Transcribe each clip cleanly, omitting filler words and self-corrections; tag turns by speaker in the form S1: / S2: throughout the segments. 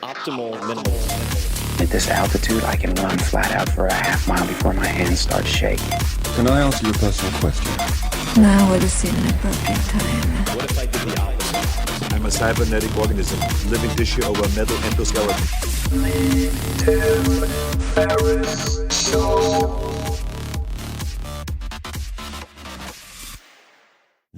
S1: Optimal minimalism.
S2: At this altitude, I can run flat out for a half mile before my hands start shaking.
S3: Can I ask you a personal question?
S4: Now would seem an appropriate time.
S1: What if I did the opposite?
S5: I'm a cybernetic organism, living tissue over a metal endoskeleton.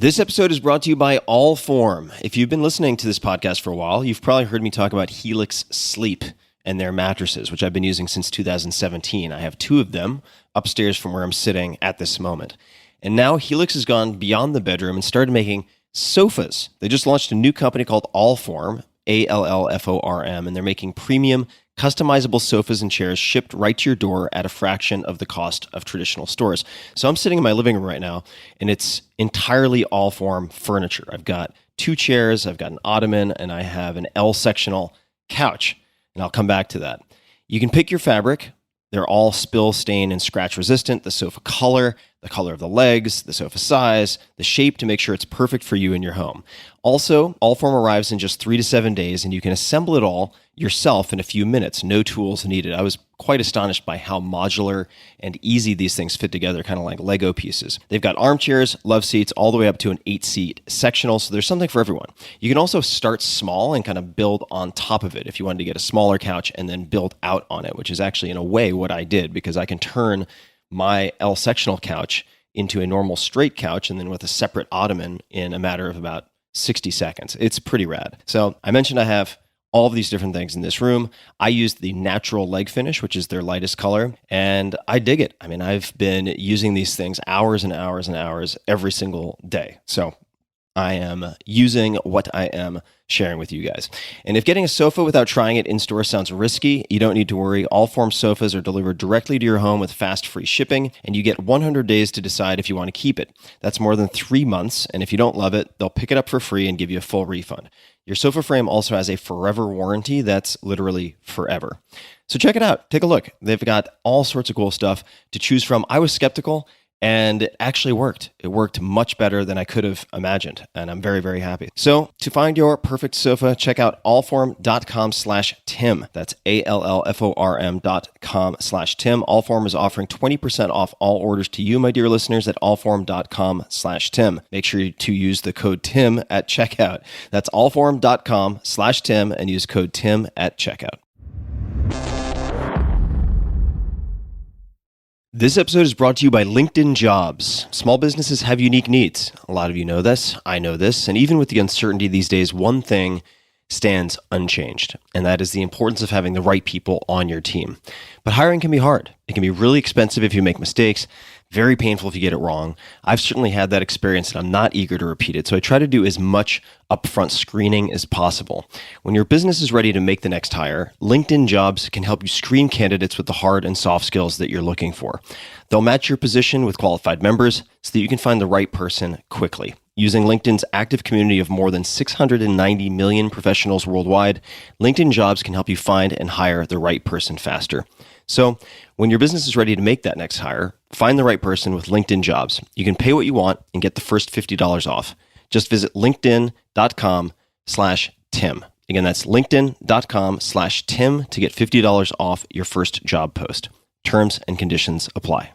S6: This episode is brought to you by Allform. If you've been listening to this podcast for a while, you've probably heard me talk about Helix Sleep and their mattresses, which I've been using since 2017. I have two of them upstairs from where I'm sitting at this moment. And now Helix has gone beyond the bedroom and started making sofas. They just launched a new company called Allform, Allform, and they're making premium customizable sofas and chairs shipped right to your door at a fraction of the cost of traditional stores. So I'm sitting in my living room right now, and it's entirely Allform furniture. I've got two chairs, I've got an ottoman, and I have an L-sectional couch, and I'll come back to that. You can pick your fabric. They're all spill, stain, and scratch resistant. The sofa color, the color of the legs, the sofa size, the shape to make sure it's perfect for you in your home. Also, Allform arrives in just 3 to 7 days, and you can assemble it all yourself in a few minutes. No tools needed. I was quite astonished by how modular and easy these things fit together, kind of like Lego pieces. They've got armchairs, love seats, all the way up to an 8-seat sectional, so there's something for everyone. You can also start small and kind of build on top of it if you wanted to get a smaller couch and then build out on it, which is actually in a way what I did, because I can turn my L-sectional couch into a normal straight couch and then with a separate ottoman in a matter of about 60 seconds. It's pretty rad. So I mentioned I have all of these different things in this room. I used the natural leg finish, which is their lightest color, and I dig it. I mean, I've been using these things hours and hours and hours every single day. So I am using what I am sharing with you guys. And if getting a sofa without trying it in-store sounds risky, you don't need to worry. Allform sofas are delivered directly to your home with fast, free shipping, and you get 100 days to decide if you want to keep it. That's more than 3 months, and if you don't love it, they'll pick it up for free and give you a full refund. Your sofa frame also has a forever warranty that's literally forever. So check it out. Take a look. They've got all sorts of cool stuff to choose from. I was skeptical, and it actually worked. It worked much better than I could have imagined, and I'm very, very happy. So to find your perfect sofa, check out allform.com/Tim. That's allform.com/Tim. Allform is offering 20% off all orders to you, my dear listeners, at allform.com/Tim. Make sure to use the code TIM at checkout. That's allform.com/Tim and use code TIM at checkout. This episode is brought to you by LinkedIn Jobs. Small businesses have unique needs. A lot of you know this. I know this. And even with the uncertainty these days, one thing stands unchanged, and that is the importance of having the right people on your team. But hiring can be hard. It can be really expensive if you make mistakes, very painful if you get it wrong. I've certainly had that experience, and I'm not eager to repeat it, so I try to do as much upfront screening as possible. When your business is ready to make the next hire, LinkedIn Jobs can help you screen candidates with the hard and soft skills that you're looking for. They'll match your position with qualified members so that you can find the right person quickly. Using LinkedIn's active community of more than 690 million professionals worldwide, LinkedIn Jobs can help you find and hire the right person faster. So when your business is ready to make that next hire, find the right person with LinkedIn Jobs. You can pay what you want and get the first $50 off. Just visit linkedin.com/Tim. Again, that's linkedin.com/Tim to get $50 off your first job post. Terms and conditions apply.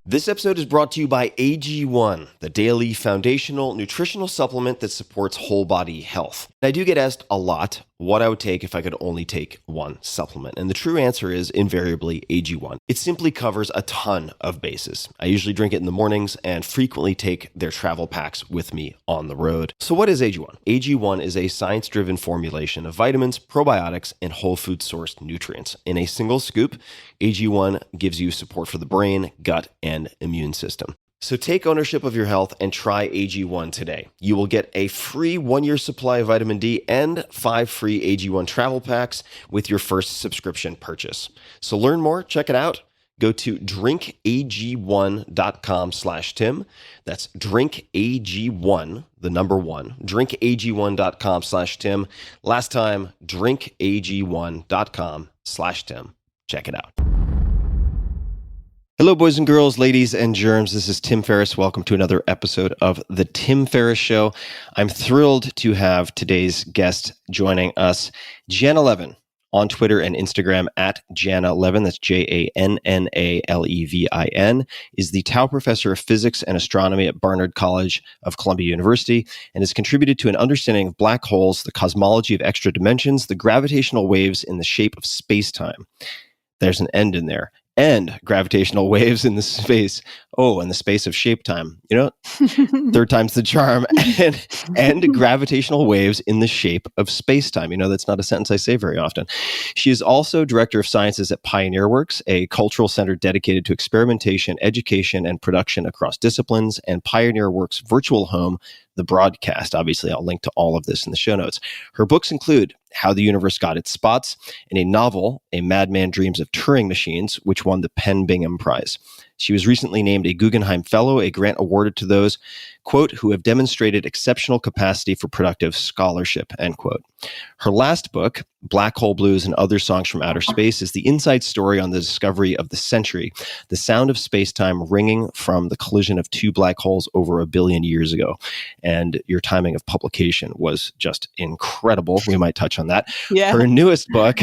S6: This episode is brought to you by AG1, the daily foundational nutritional supplement that supports whole body health. I do get asked a lot what I would take if I could only take one supplement. And the true answer is invariably AG1. It simply covers a ton of bases. I usually drink it in the mornings and frequently take their travel packs with me on the road. So what is AG1? AG1 is a science-driven formulation of vitamins, probiotics, and whole food sourced nutrients. In a single scoop, AG1 gives you support for the brain, gut, and immune system. So take ownership of your health and try AG1 today. You will get a free 1-year supply of vitamin D and 5 free AG1 travel packs with your first subscription purchase. So learn more, check it out. Go to drinkag1.com/Tim. That's drinkag1, the number 1, drinkag1.com/Tim. Last time, drinkag1.com/Tim. Check it out. Hello, boys and girls, ladies and germs. This is Tim Ferriss. Welcome to another episode of The Tim Ferriss Show. I'm thrilled to have today's guest joining us, Janna Levin, on Twitter and Instagram at Janna Levin. That's JANNALEVIN, is the Tao Professor of Physics and Astronomy at Barnard College of Columbia University, and has contributed to an understanding of black holes, the cosmology of extra dimensions, the gravitational waves in the shape of space-time. There's an end in there. And gravitational waves in the space. Oh, in the space of shape time. You know, third time's the charm. And gravitational waves in the shape of space time. You know, that's not a sentence I say very often. She is also Director of Sciences at Pioneer Works, a cultural center dedicated to experimentation, education, and production across disciplines, and Pioneer Works' virtual home, The Broadcast. Obviously, I'll link to all of this in the show notes. Her books include How the Universe Got Its Spots, and a novel, A Madman Dreams of Turing Machines, which won the PEN Bingham Prize. She was recently named a Guggenheim Fellow, a grant awarded to those, quote, who have demonstrated exceptional capacity for productive scholarship, end quote. Her last book, Black Hole Blues and Other Songs from Outer Space, is the inside story on the discovery of the century, the sound of space-time ringing from the collision of two black holes over 1 billion years ago. And your timing of publication was just incredible. We might touch on that.
S7: Yeah.
S6: Her newest book,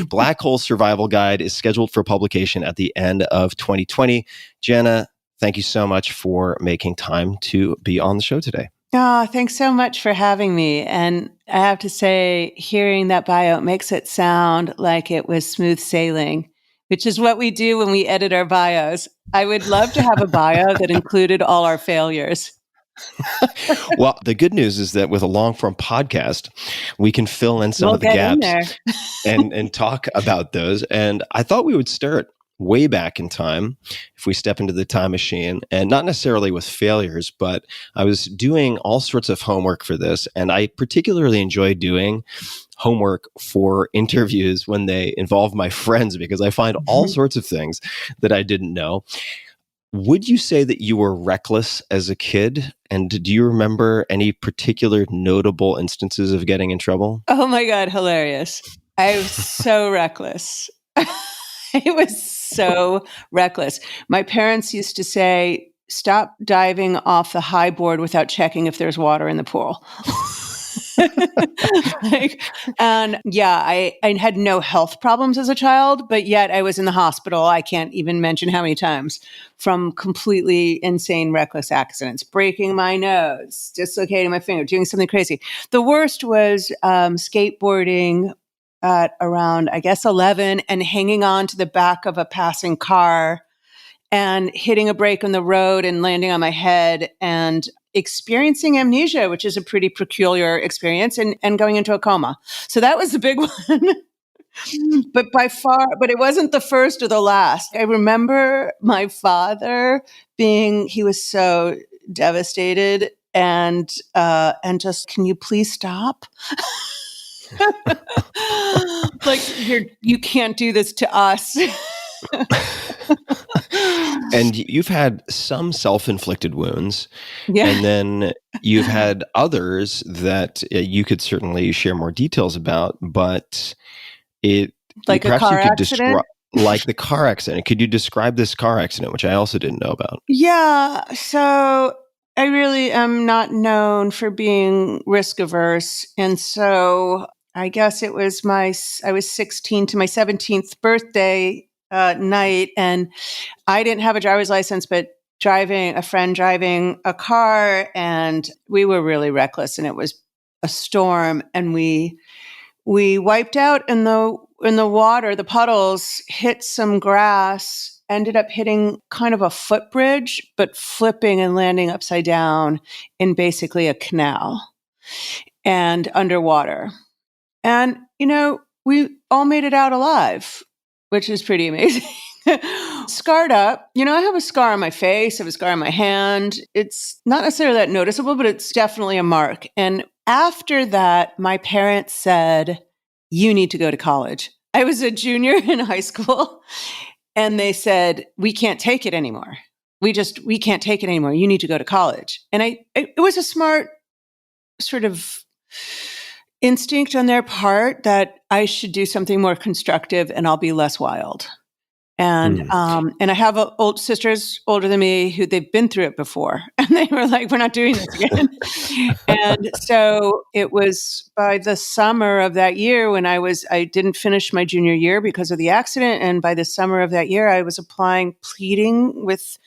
S6: Black Hole Survival Guide, is scheduled for publication at the end of 2020. Janna, thank you so much for making time to be on the show today.
S7: Oh, thanks so much for having me. And I have to say, hearing that bio makes it sound like it was smooth sailing, which is what we do when we edit our bios. I would love to have a bio that included all our failures.
S6: Well, the good news is that with a long form podcast, we can fill in some of the gaps and talk about those. And I thought we would start way back in time if we step into the time machine, and not necessarily with failures, but I was doing all sorts of homework for this. And I particularly enjoy doing homework for interviews when they involve my friends, because I find all sorts of things that I didn't know. Would you say that you were reckless as a kid? And do you remember any particular notable instances of getting in trouble?
S7: Oh my God, hilarious. I was so reckless. It was so reckless. My parents used to say, stop diving off the high board without checking if there's water in the pool. I had no health problems as a child, but yet I was in the hospital. I can't even mention how many times from completely insane, reckless accidents, breaking my nose, dislocating my finger, doing something crazy. The worst was skateboarding at around, I guess, 11 and hanging on to the back of a passing car and hitting a break on the road and landing on my head and experiencing amnesia, which is a pretty peculiar experience, and going into a coma. So that was the big one. But it wasn't the first or the last. I remember my father he was so devastated and just, can you please stop? Like, you can't do this to us.
S6: And you've had some self-inflicted wounds,
S7: Yeah.
S6: and then you've had others that you could certainly share more details about, but
S7: like a car accident?
S6: Like the car accident. Could you describe this car accident, which I also didn't know about?
S7: Yeah. So I really am not known for being risk averse. And so I guess I was 16 to my 17th birthday night, and I didn't have a driver's license, but a friend driving a car, and we were really reckless, and it was a storm, and we wiped out in the water. The puddles hit some grass, ended up hitting kind of a footbridge, but flipping and landing upside down in basically a canal and underwater. And, we all made it out alive, which is pretty amazing. Scarred up. I have a scar on my face. I have a scar on my hand. It's not necessarily that noticeable, but it's definitely a mark. And after that, my parents said, you need to go to college. I was a junior in high school, and they said, we can't take it anymore. We can't take it anymore. You need to go to college. And it was a smart sort of instinct on their part that I should do something more constructive and I'll be less wild. And I have old sisters older than me who they've been through it before. And they were like, we're not doing this again. And so it was by the summer of that year when I didn't finish my junior year because of the accident. And by the summer of that year, I was pleading with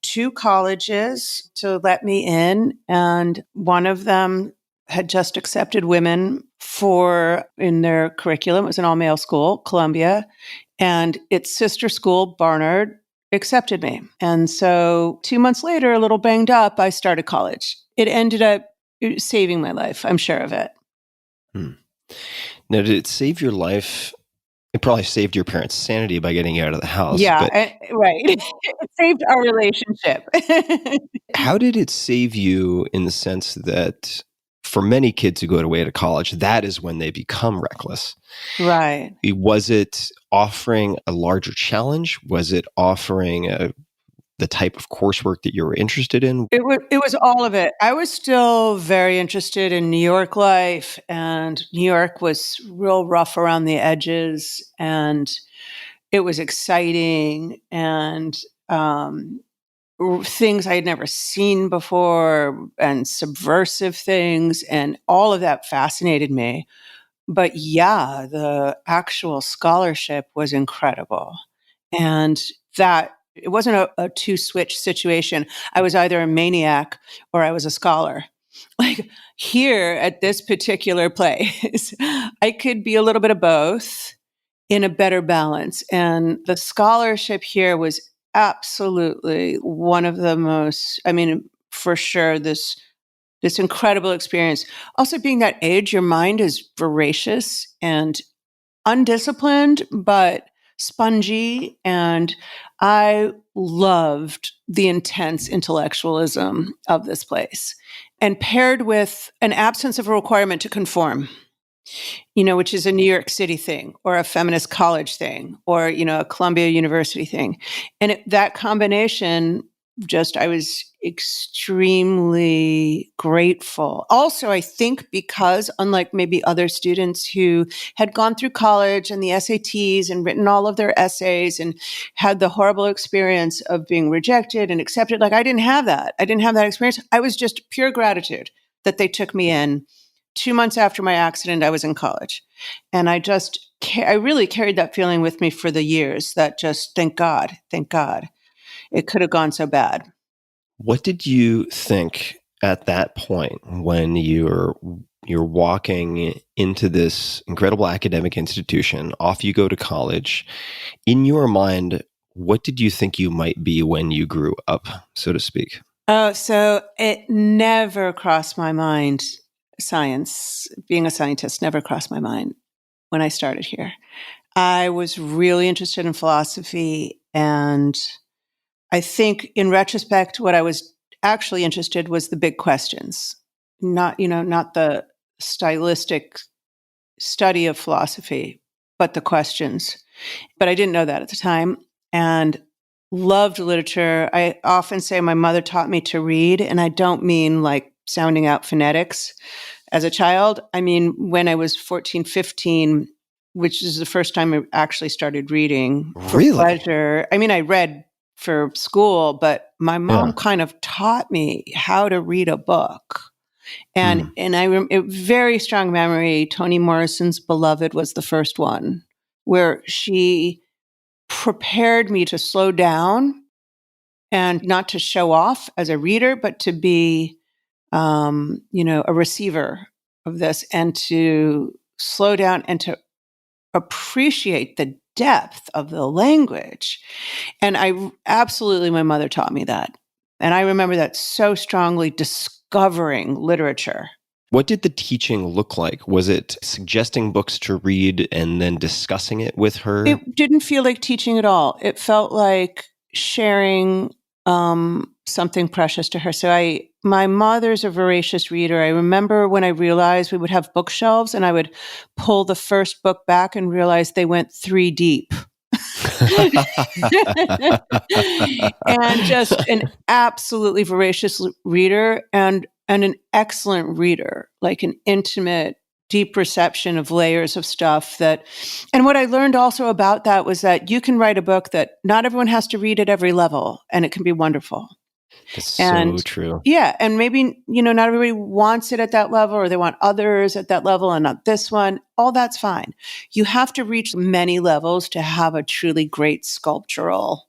S7: 2 colleges to let me in. And one of them had just accepted women in their curriculum. It was an all-male school, Columbia. And its sister school, Barnard, accepted me. And so 2 months later, a little banged up, I started college. It ended up saving my life. I'm sure of it.
S6: Now, did it save your life? It probably saved your parents' sanity by getting you out of the house.
S7: Yeah,
S6: But
S7: right. It saved our relationship.
S6: how did it save you in the sense that for many kids who go away to college, that is when they become reckless?
S7: Right.
S6: Was it offering a larger challenge? Was it offering the type of coursework that you were interested in?
S7: It was all of it. I was still very interested in New York life, and New York was real rough around the edges, and it was exciting, and things I had never seen before, and subversive things, and all of that fascinated me. But yeah, the actual scholarship was incredible. And that it wasn't a two switch situation. I was either a maniac or I was a scholar. Like here at this particular place, I could be a little bit of both in a better balance. And the scholarship here was absolutely one of the most, I mean, for sure, this incredible experience. Also, being that age, your mind is voracious and undisciplined, but spongy. And I loved the intense intellectualism of this place, and paired with an absence of a requirement to conform, which is a New York City thing or a feminist college thing or, a Columbia University thing. And that combination, I was extremely grateful. Also, I think because unlike maybe other students who had gone through college and the SATs and written all of their essays and had the horrible experience of being rejected and accepted, like I didn't have that. I didn't have that experience. I was just pure gratitude that they took me in. 2 months after my accident, I was in college. And I really carried that feeling with me for the years that just, thank God, it could have gone so bad.
S6: What did you think at that point when you're walking into this incredible academic institution, off you go to college? In your mind, what did you think you might be when you grew up, so to speak?
S7: Oh, so it never crossed my mind. Being a scientist never crossed my mind when I started here. I was really interested in philosophy, and I think in retrospect, what I was actually interested was the big questions, not the stylistic study of philosophy, but the questions. But I didn't know that at the time, and loved literature. I often say my mother taught me to read, and I don't mean like sounding out phonetics as a child. I mean, when I was 14, 15, which is the first time I actually started reading for pleasure. I mean, I read for school, but my mom kind of taught me how to read a book. And very strong memory, Toni Morrison's Beloved was the first one, where she prepared me to slow down and not to show off as a reader, but to be, a receiver of this, and to slow down and to appreciate the depth of the language. And my mother taught me that. And I remember that so strongly, discovering literature.
S6: What did the teaching look like? Was it suggesting books to read and then discussing it with her?
S7: It didn't feel like teaching at all. It felt like sharing something precious to her. So my mother's a voracious reader. I remember when I realized we would have bookshelves and I would pull the first book back and realize they went 3 deep. And just an absolutely voracious reader and an excellent reader, like an intimate deep perception of layers of stuff and what I learned also about that was that you can write a book that not everyone has to read at every level, and it can be wonderful.
S6: That's
S7: And
S6: so true.
S7: yeah, and maybe, not everybody wants it at that level, or they want others at that level and not this one. All that's fine. You have to reach many levels to have a truly great sculptural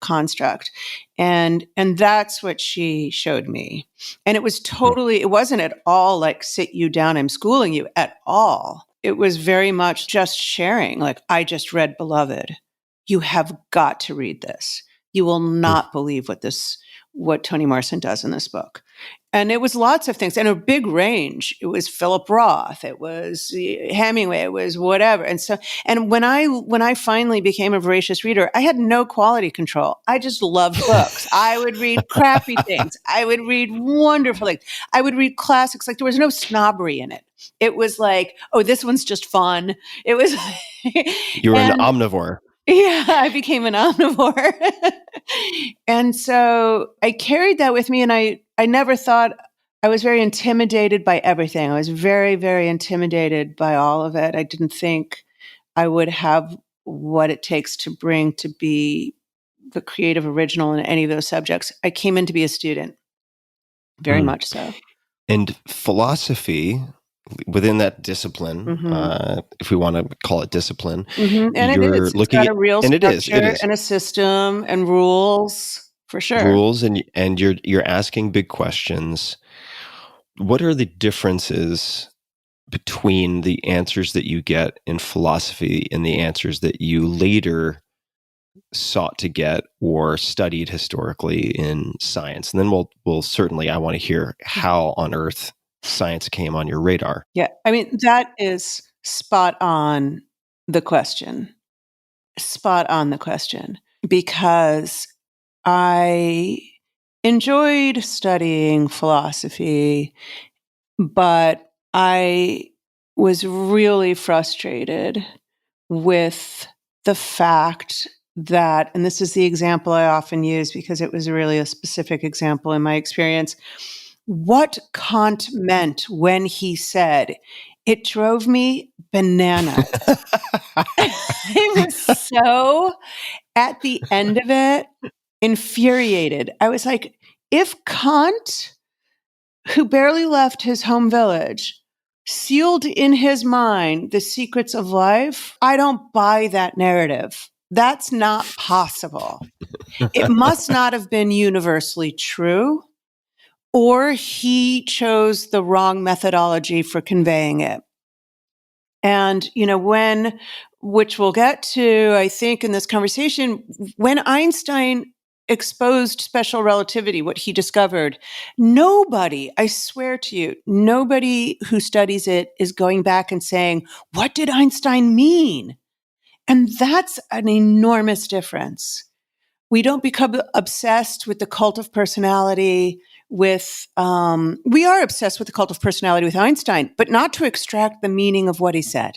S7: construct. And that's what she showed me. And it was it wasn't at all like sit you down, I'm schooling you at all. It was very much just sharing. Like, I just read Beloved. You have got to read this. You will not believe what Toni Morrison does in this book. And it was lots of things and a big range. It was Philip Roth. It was Hemingway. It was whatever. And when I finally became a voracious reader, I had no quality control. I just loved books. I would read crappy things. I would read wonderful things. I would read classics. Like, there was no snobbery in it. It was like, oh, this one's just fun. It was.
S6: You were an omnivore.
S7: Yeah, I became an omnivore. And so I carried that with me, and I never thought. I was very intimidated by everything. I was very, very intimidated by all of it. I didn't think I would have what it takes to bring to be the creative original in any of those subjects. I came in to be a student, very much so.
S6: And philosophy, within that discipline, if we want to call it discipline,
S7: and it's got a real structure and a system and rules, for sure.
S6: Rules, and you're asking big questions. What are the differences between the answers that you get in philosophy and the answers that you later sought to get or studied historically in science? And then we'll certainly, I want to hear how on earth science came on your radar.
S7: Yeah. I mean, that is spot on the question. Spot on the question. Because I enjoyed studying philosophy, but I was really frustrated with the fact that, and this is the example I often use because it was really a specific example in my experience, what Kant meant when he said, it drove me bananas. I was so, at the end of it, infuriated. I was like, if Kant, who barely left his home village, sealed in his mind the secrets of life, I don't buy that narrative. That's not possible. It must not have been universally true, or he chose the wrong methodology for conveying it. And, which we'll get to, I think, in this conversation, when Einstein exposed special relativity, what he discovered, nobody, I swear to you, nobody who studies it is going back and saying, what did Einstein mean? And that's an enormous difference. We don't become obsessed with the cult of personality we are obsessed with the cult of personality with Einstein, but not to extract the meaning of what he said.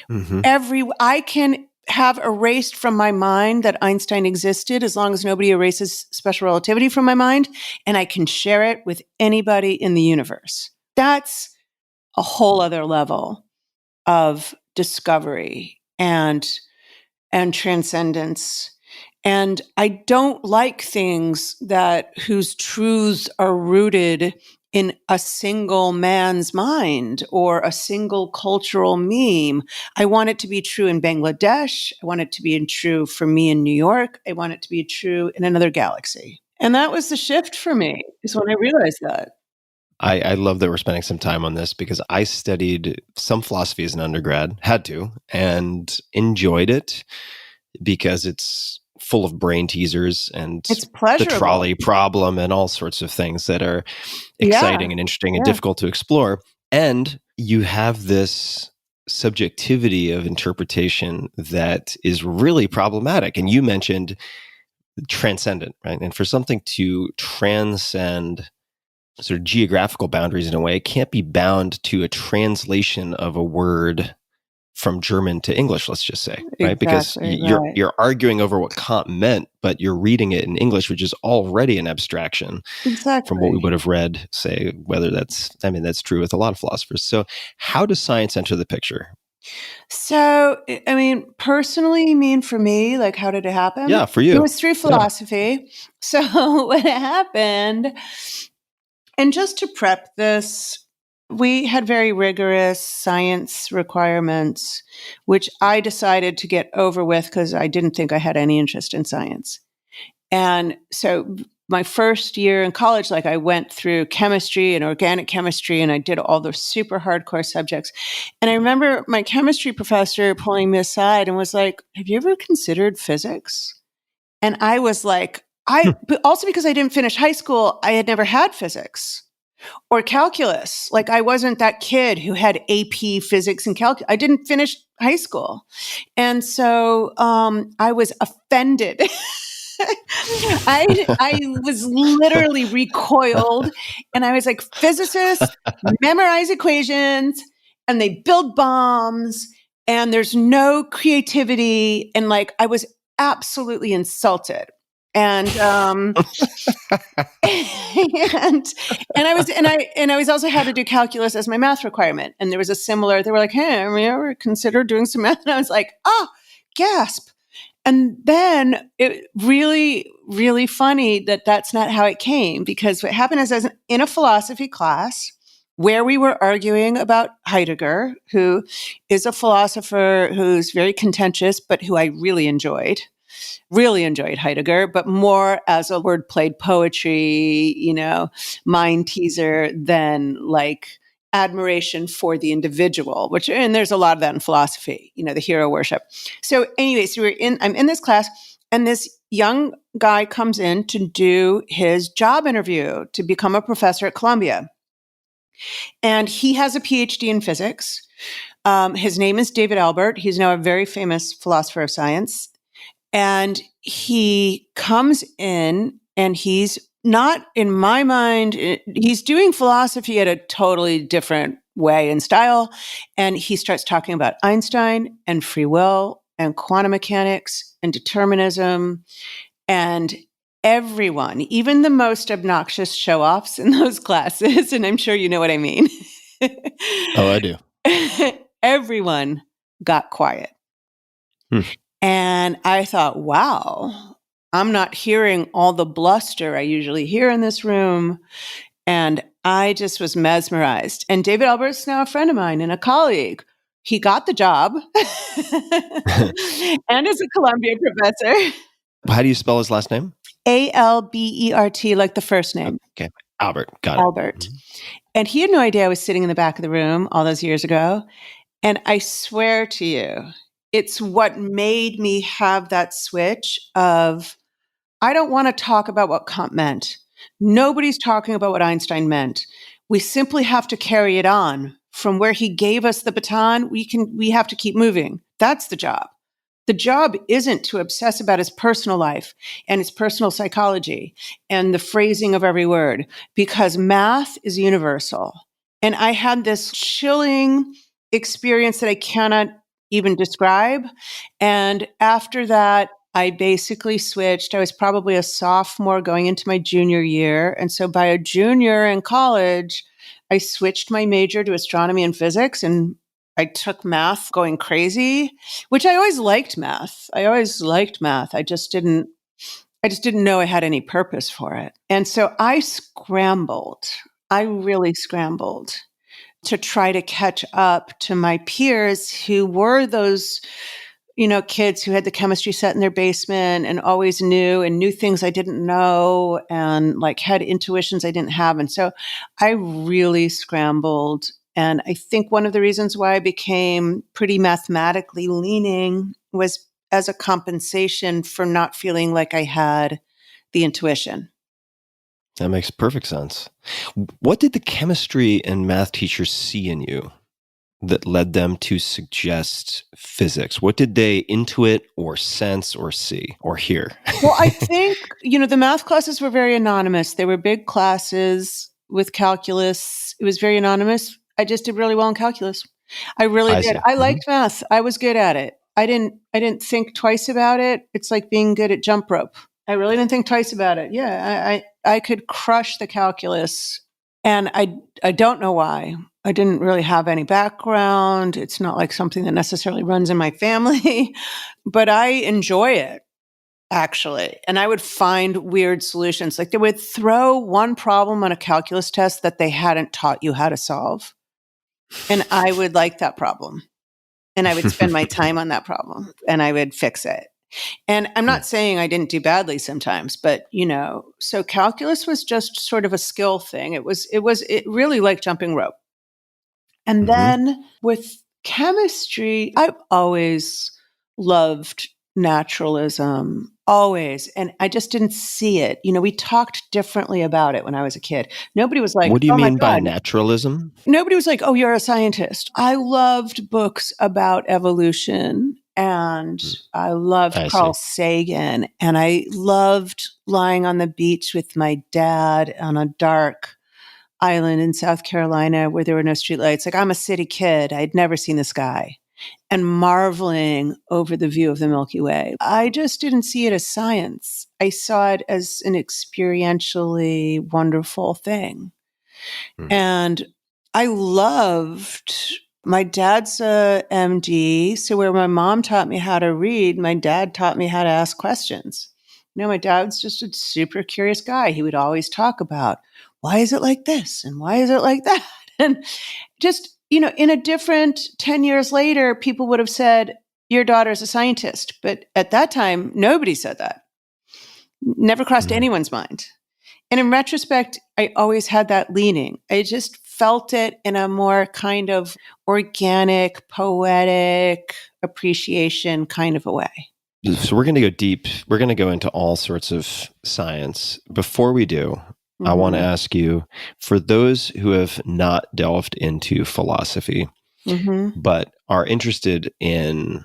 S7: I can have erased from my mind that Einstein existed as long as nobody erases special relativity from my mind, and I can share it with anybody in the universe. That's a whole other level of discovery and transcendence. And I don't like things whose truths are rooted in a single man's mind or a single cultural meme. I want it to be true in Bangladesh. I want it to be true for me in New York. I want it to be true in another galaxy. And that was the shift for me, is when I realized that.
S6: I love that we're spending some time on this because I studied some philosophy as an undergrad, had to, and enjoyed it because it's full of brain teasers and
S7: it's pleasurable.
S6: The trolley problem and all sorts of things that are exciting and interesting and difficult to explore. And you have this subjectivity of interpretation that is really problematic. And you mentioned transcendent, right? And for something to transcend sort of geographical boundaries in a way, it can't be bound to a translation of a word from German to English, let's just say, right? Because
S7: Exactly, right.
S6: you're arguing over what Kant meant, but you're reading it in English, which is already an abstraction from what we
S7: Exactly.
S6: would have read, say, whether that's true with a lot of philosophers. So how does science enter the picture?
S7: So, I mean, personally, for me, like, how did it happen?
S6: Yeah, for
S7: It
S6: you.
S7: was through philosophy. So, what happened, and just to prep this, we had very rigorous science requirements, which I decided to get over with because I didn't think I had any interest in science. And so my first year in college, like I went through chemistry and organic chemistry and I did all those super hardcore subjects. And I remember my chemistry professor pulling me aside and was like, "Have you ever considered physics?" And I was like, but also because I didn't finish high school, I had never had physics or calculus. Like I wasn't that kid who had AP physics and calculus. I didn't finish high school. And so I was offended. I was literally recoiled, and I was like, physicists memorize equations and they build bombs and there's no creativity. And like, I was absolutely insulted. And, and I was also had to do calculus as my math requirement. And there was a similar, they were like, "Hey, have you ever considered doing some math?" And I was like, "Oh, gasp." And then it really, really funny that that's not how it came, because what happened is I was in a philosophy class where we were arguing about Heidegger, who is a philosopher who's very contentious, but who I really enjoyed Heidegger, but more as a word played poetry, mind teaser than like admiration for the individual, and there's a lot of that in philosophy, the hero worship. So anyways, I'm in this class and this young guy comes in to do his job interview to become a professor at Columbia. And he has a PhD in physics. His name is David Albert. He's now a very famous philosopher of science. And he comes in and he's not, in my mind, he's doing philosophy at a totally different way and style. And he starts talking about Einstein and free will and quantum mechanics and determinism. And everyone, even the most obnoxious show-offs in those classes, and I'm sure you know what I mean.
S6: Oh, I do.
S7: Everyone got quiet. And I thought, wow, I'm not hearing all the bluster I usually hear in this room. And I just was mesmerized. And David Albert's now a friend of mine and a colleague. He got the job and is a Columbia professor.
S6: How do you spell his last name?
S7: Albert, like the first name.
S6: Okay. Albert. Got it.
S7: Albert. Mm-hmm. And he had no idea I was sitting in the back of the room all those years ago. And I swear to you, it's what made me have that switch of, I don't want to talk about what Kant meant. Nobody's talking about what Einstein meant. We simply have to carry it on from where he gave us the baton. We have to keep moving. That's the job. The job isn't to obsess about his personal life and his personal psychology and the phrasing of every word, because math is universal. And I had this chilling experience that I cannot even describe. And after that, I basically switched. I was probably a sophomore going into my junior year. And so by a junior in college, I switched my major to astronomy and physics, and I took math going crazy, which I always liked math. I just didn't know I had any purpose for it. And so I really scrambled to try to catch up to my peers who were those, kids who had the chemistry set in their basement and always knew things I didn't know and like had intuitions I didn't have. And so I really scrambled. And I think one of the reasons why I became pretty mathematically leaning was as a compensation for not feeling like I had the intuition.
S6: That makes perfect sense. What did the chemistry and math teachers see in you that led them to suggest physics? What did they intuit or sense or see or hear?
S7: Well, I think, the math classes were very anonymous. They were big classes with calculus. It was very anonymous. I just did really well in calculus. I really
S6: I
S7: did.
S6: see.
S7: I liked math. I was good at it. I didn't think twice about it. It's like being good at jump rope. I really didn't think twice about it. Yeah, I could crush the calculus, and I don't know why. I didn't really have any background. It's not like something that necessarily runs in my family, but I enjoy it actually. And I would find weird solutions. Like they would throw one problem on a calculus test that they hadn't taught you how to solve. And I would like that problem. And I would spend my time on that problem and I would fix it. And I'm not saying I didn't do badly sometimes, but so calculus was just sort of a skill thing. It really like jumping rope. And then with chemistry, I've always loved naturalism, always. And I just didn't see it. We talked differently about it when I was a kid. Nobody was like,
S6: What do you
S7: oh my
S6: mean by
S7: God.
S6: naturalism?
S7: Nobody was like, oh, you're a scientist. I loved books about evolution and I loved
S6: I
S7: Carl
S6: see.
S7: Sagan and I loved lying on the beach with my dad on a dark island in South Carolina where there were no streetlights. Like I'm a city kid. I'd never seen the sky and marveling over the view of the Milky Way. I just didn't see it as science. I saw it as an experientially wonderful thing. And I loved my dad's a MD. So where my mom taught me how to read, my dad taught me how to ask questions. My dad's just a super curious guy. He would always talk about why is it like this? And why is it like that? And just, in a different 10 years later, people would have said, your daughter's a scientist. But at that time, nobody said that. Never crossed anyone's mind. And in retrospect, I always had that leaning. I just felt it in a more kind of organic, poetic appreciation kind of a way.
S6: So we're going to go deep. We're going to go into all sorts of science. Before we do, I want to ask you, for those who have not delved into philosophy, but are interested in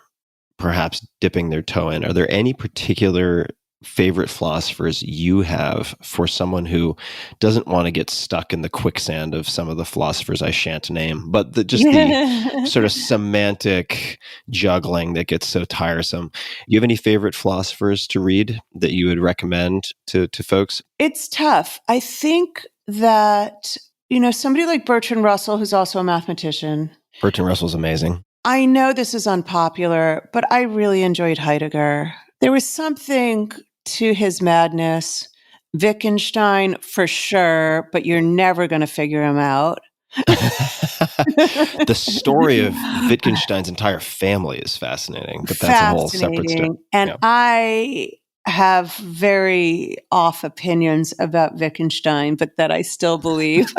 S6: perhaps dipping their toe in, are there any particular favorite philosophers you have for someone who doesn't want to get stuck in the quicksand of some of the philosophers I shan't name, but the sort of semantic juggling that gets so tiresome? Do you have any favorite philosophers to read that you would recommend to folks?
S7: It's tough. I think that, somebody like Bertrand Russell, who's also a mathematician.
S6: Bertrand Russell's amazing.
S7: I know this is unpopular, but I really enjoyed Heidegger. There was something to his madness. Wittgenstein, for sure, but you're never going to figure him out.
S6: The story of Wittgenstein's entire family is fascinating, but that's a whole separate story.
S7: And I have very off opinions about Wittgenstein, but that I still believe.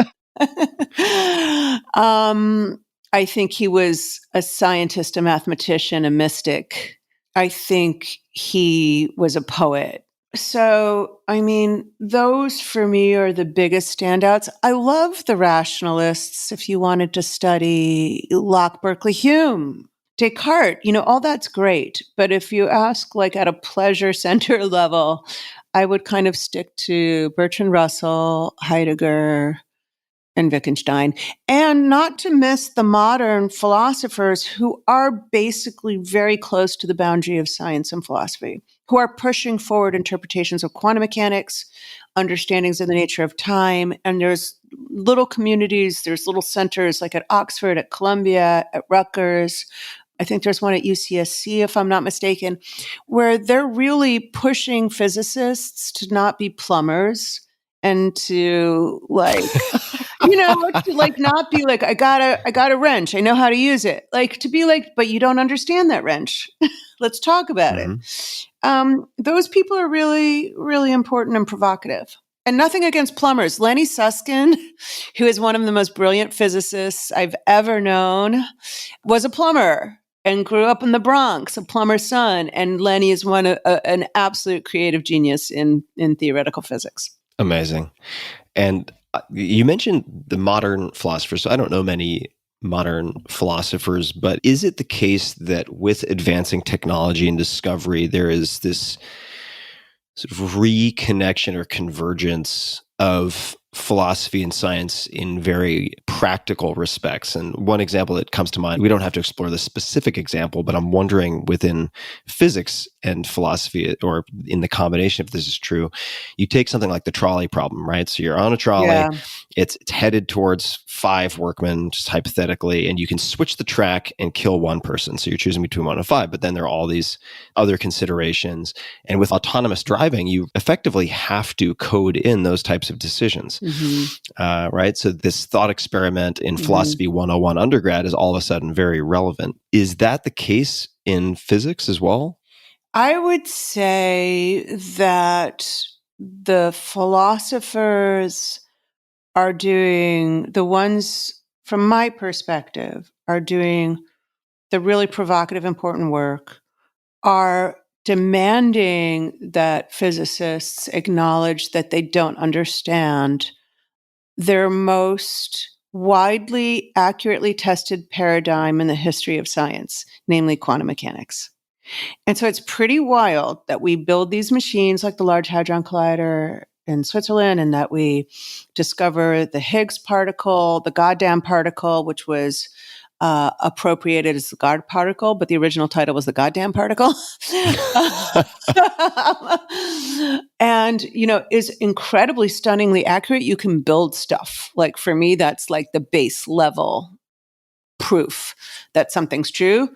S7: I think he was a scientist, a mathematician, a mystic. I think he was a poet. So, those for me are the biggest standouts. I love the rationalists. If you wanted to study Locke, Berkeley, Hume, Descartes, all that's great. But if you ask like at a pleasure center level, I would kind of stick to Bertrand Russell, Heidegger, and Wittgenstein, and not to miss the modern philosophers who are basically very close to the boundary of science and philosophy, who are pushing forward interpretations of quantum mechanics, understandings of the nature of time. And there's little communities, there's little centers like at Oxford, at Columbia, at Rutgers. I think there's one at UCSC, if I'm not mistaken, where they're really pushing physicists to not be plumbers and to not be like, I got a wrench. I know how to use it. Like to be like, but you don't understand that wrench. Let's talk about it. Those people are really, really important and provocative. And nothing against plumbers. Lenny Susskind, who is one of the most brilliant physicists I've ever known, was a plumber and grew up in the Bronx, a plumber's son. And Lenny is an absolute creative genius in theoretical physics.
S6: Amazing. And you mentioned the modern philosophers. So I don't know many modern philosophers, but is it the case that with advancing technology and discovery, there is this sort of reconnection or convergence of philosophy and science in very practical respects. And one example that comes to mind, we don't have to explore the specific example, but I'm wondering within physics and philosophy, or in the combination, if this is true, you take something like the trolley problem, right? So you're on a trolley,
S7: Yeah.
S6: it's headed towards 5 workmen, just hypothetically, and you can switch the track and kill one person. So you're choosing between 1 and 5, but then there are all these other considerations. And with autonomous driving, you effectively have to code in those types of decisions. Right? So this thought experiment in Philosophy 101 undergrad is all of a sudden very relevant. Is that the case in physics as well?
S7: I would say that the philosophers are doing, the ones from my perspective, are doing the really provocative, important work, are demanding that physicists acknowledge that they don't understand their most widely accurately tested paradigm in the history of science, namely quantum mechanics. And so it's pretty wild that we build these machines like the Large Hadron Collider in Switzerland, and that we discover the Higgs particle, the goddamn particle, which was appropriated as the God particle, but the original title was the goddamn particle. And, is incredibly stunningly accurate. You can build stuff. Like for me, that's like the base level proof that something's true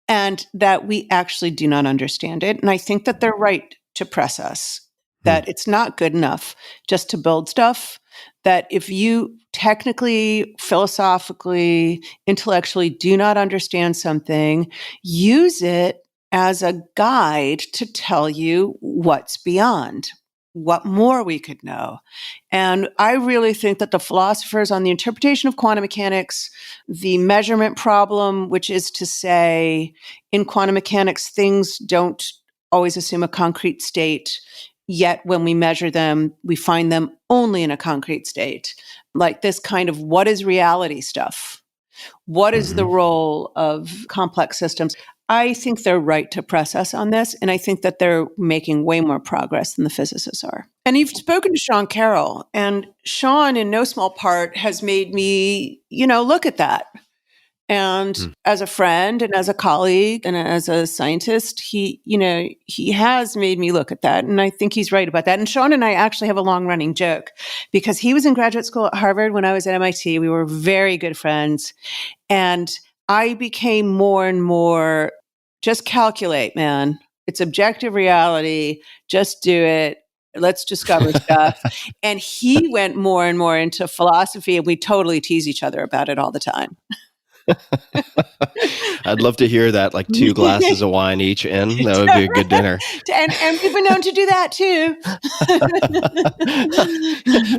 S7: and that we actually do not understand it. And I think that they're right to press us, that it's not good enough just to build stuff, that if you technically, philosophically, intellectually do not understand something, use it as a guide to tell you what's beyond, what more we could know. And I really think that the philosophers on the interpretation of quantum mechanics, the measurement problem, which is to say, in quantum mechanics, things don't always assume a concrete state. Yet when we measure them, we find them only in a concrete state. Like this kind of what is reality stuff? What is the role of complex systems? I think they're right to press us on this. And I think that they're making way more progress than the physicists are. And you've spoken to Sean Carroll, and Sean, in no small part, has made me, look at that. And as a friend and as a colleague and as a scientist, he has made me look at that. And I think he's right about that. And Sean and I actually have a long running joke because he was in graduate school at Harvard when I was at MIT. We were very good friends. And I became more and more, just calculate, man. It's objective reality. Just do it. Let's discover stuff. And he went more and more into philosophy, and we totally tease each other about it all the time.
S6: I'd love to hear that, like 2 glasses of wine each in. That would be a good dinner.
S7: And we've been known to do that too.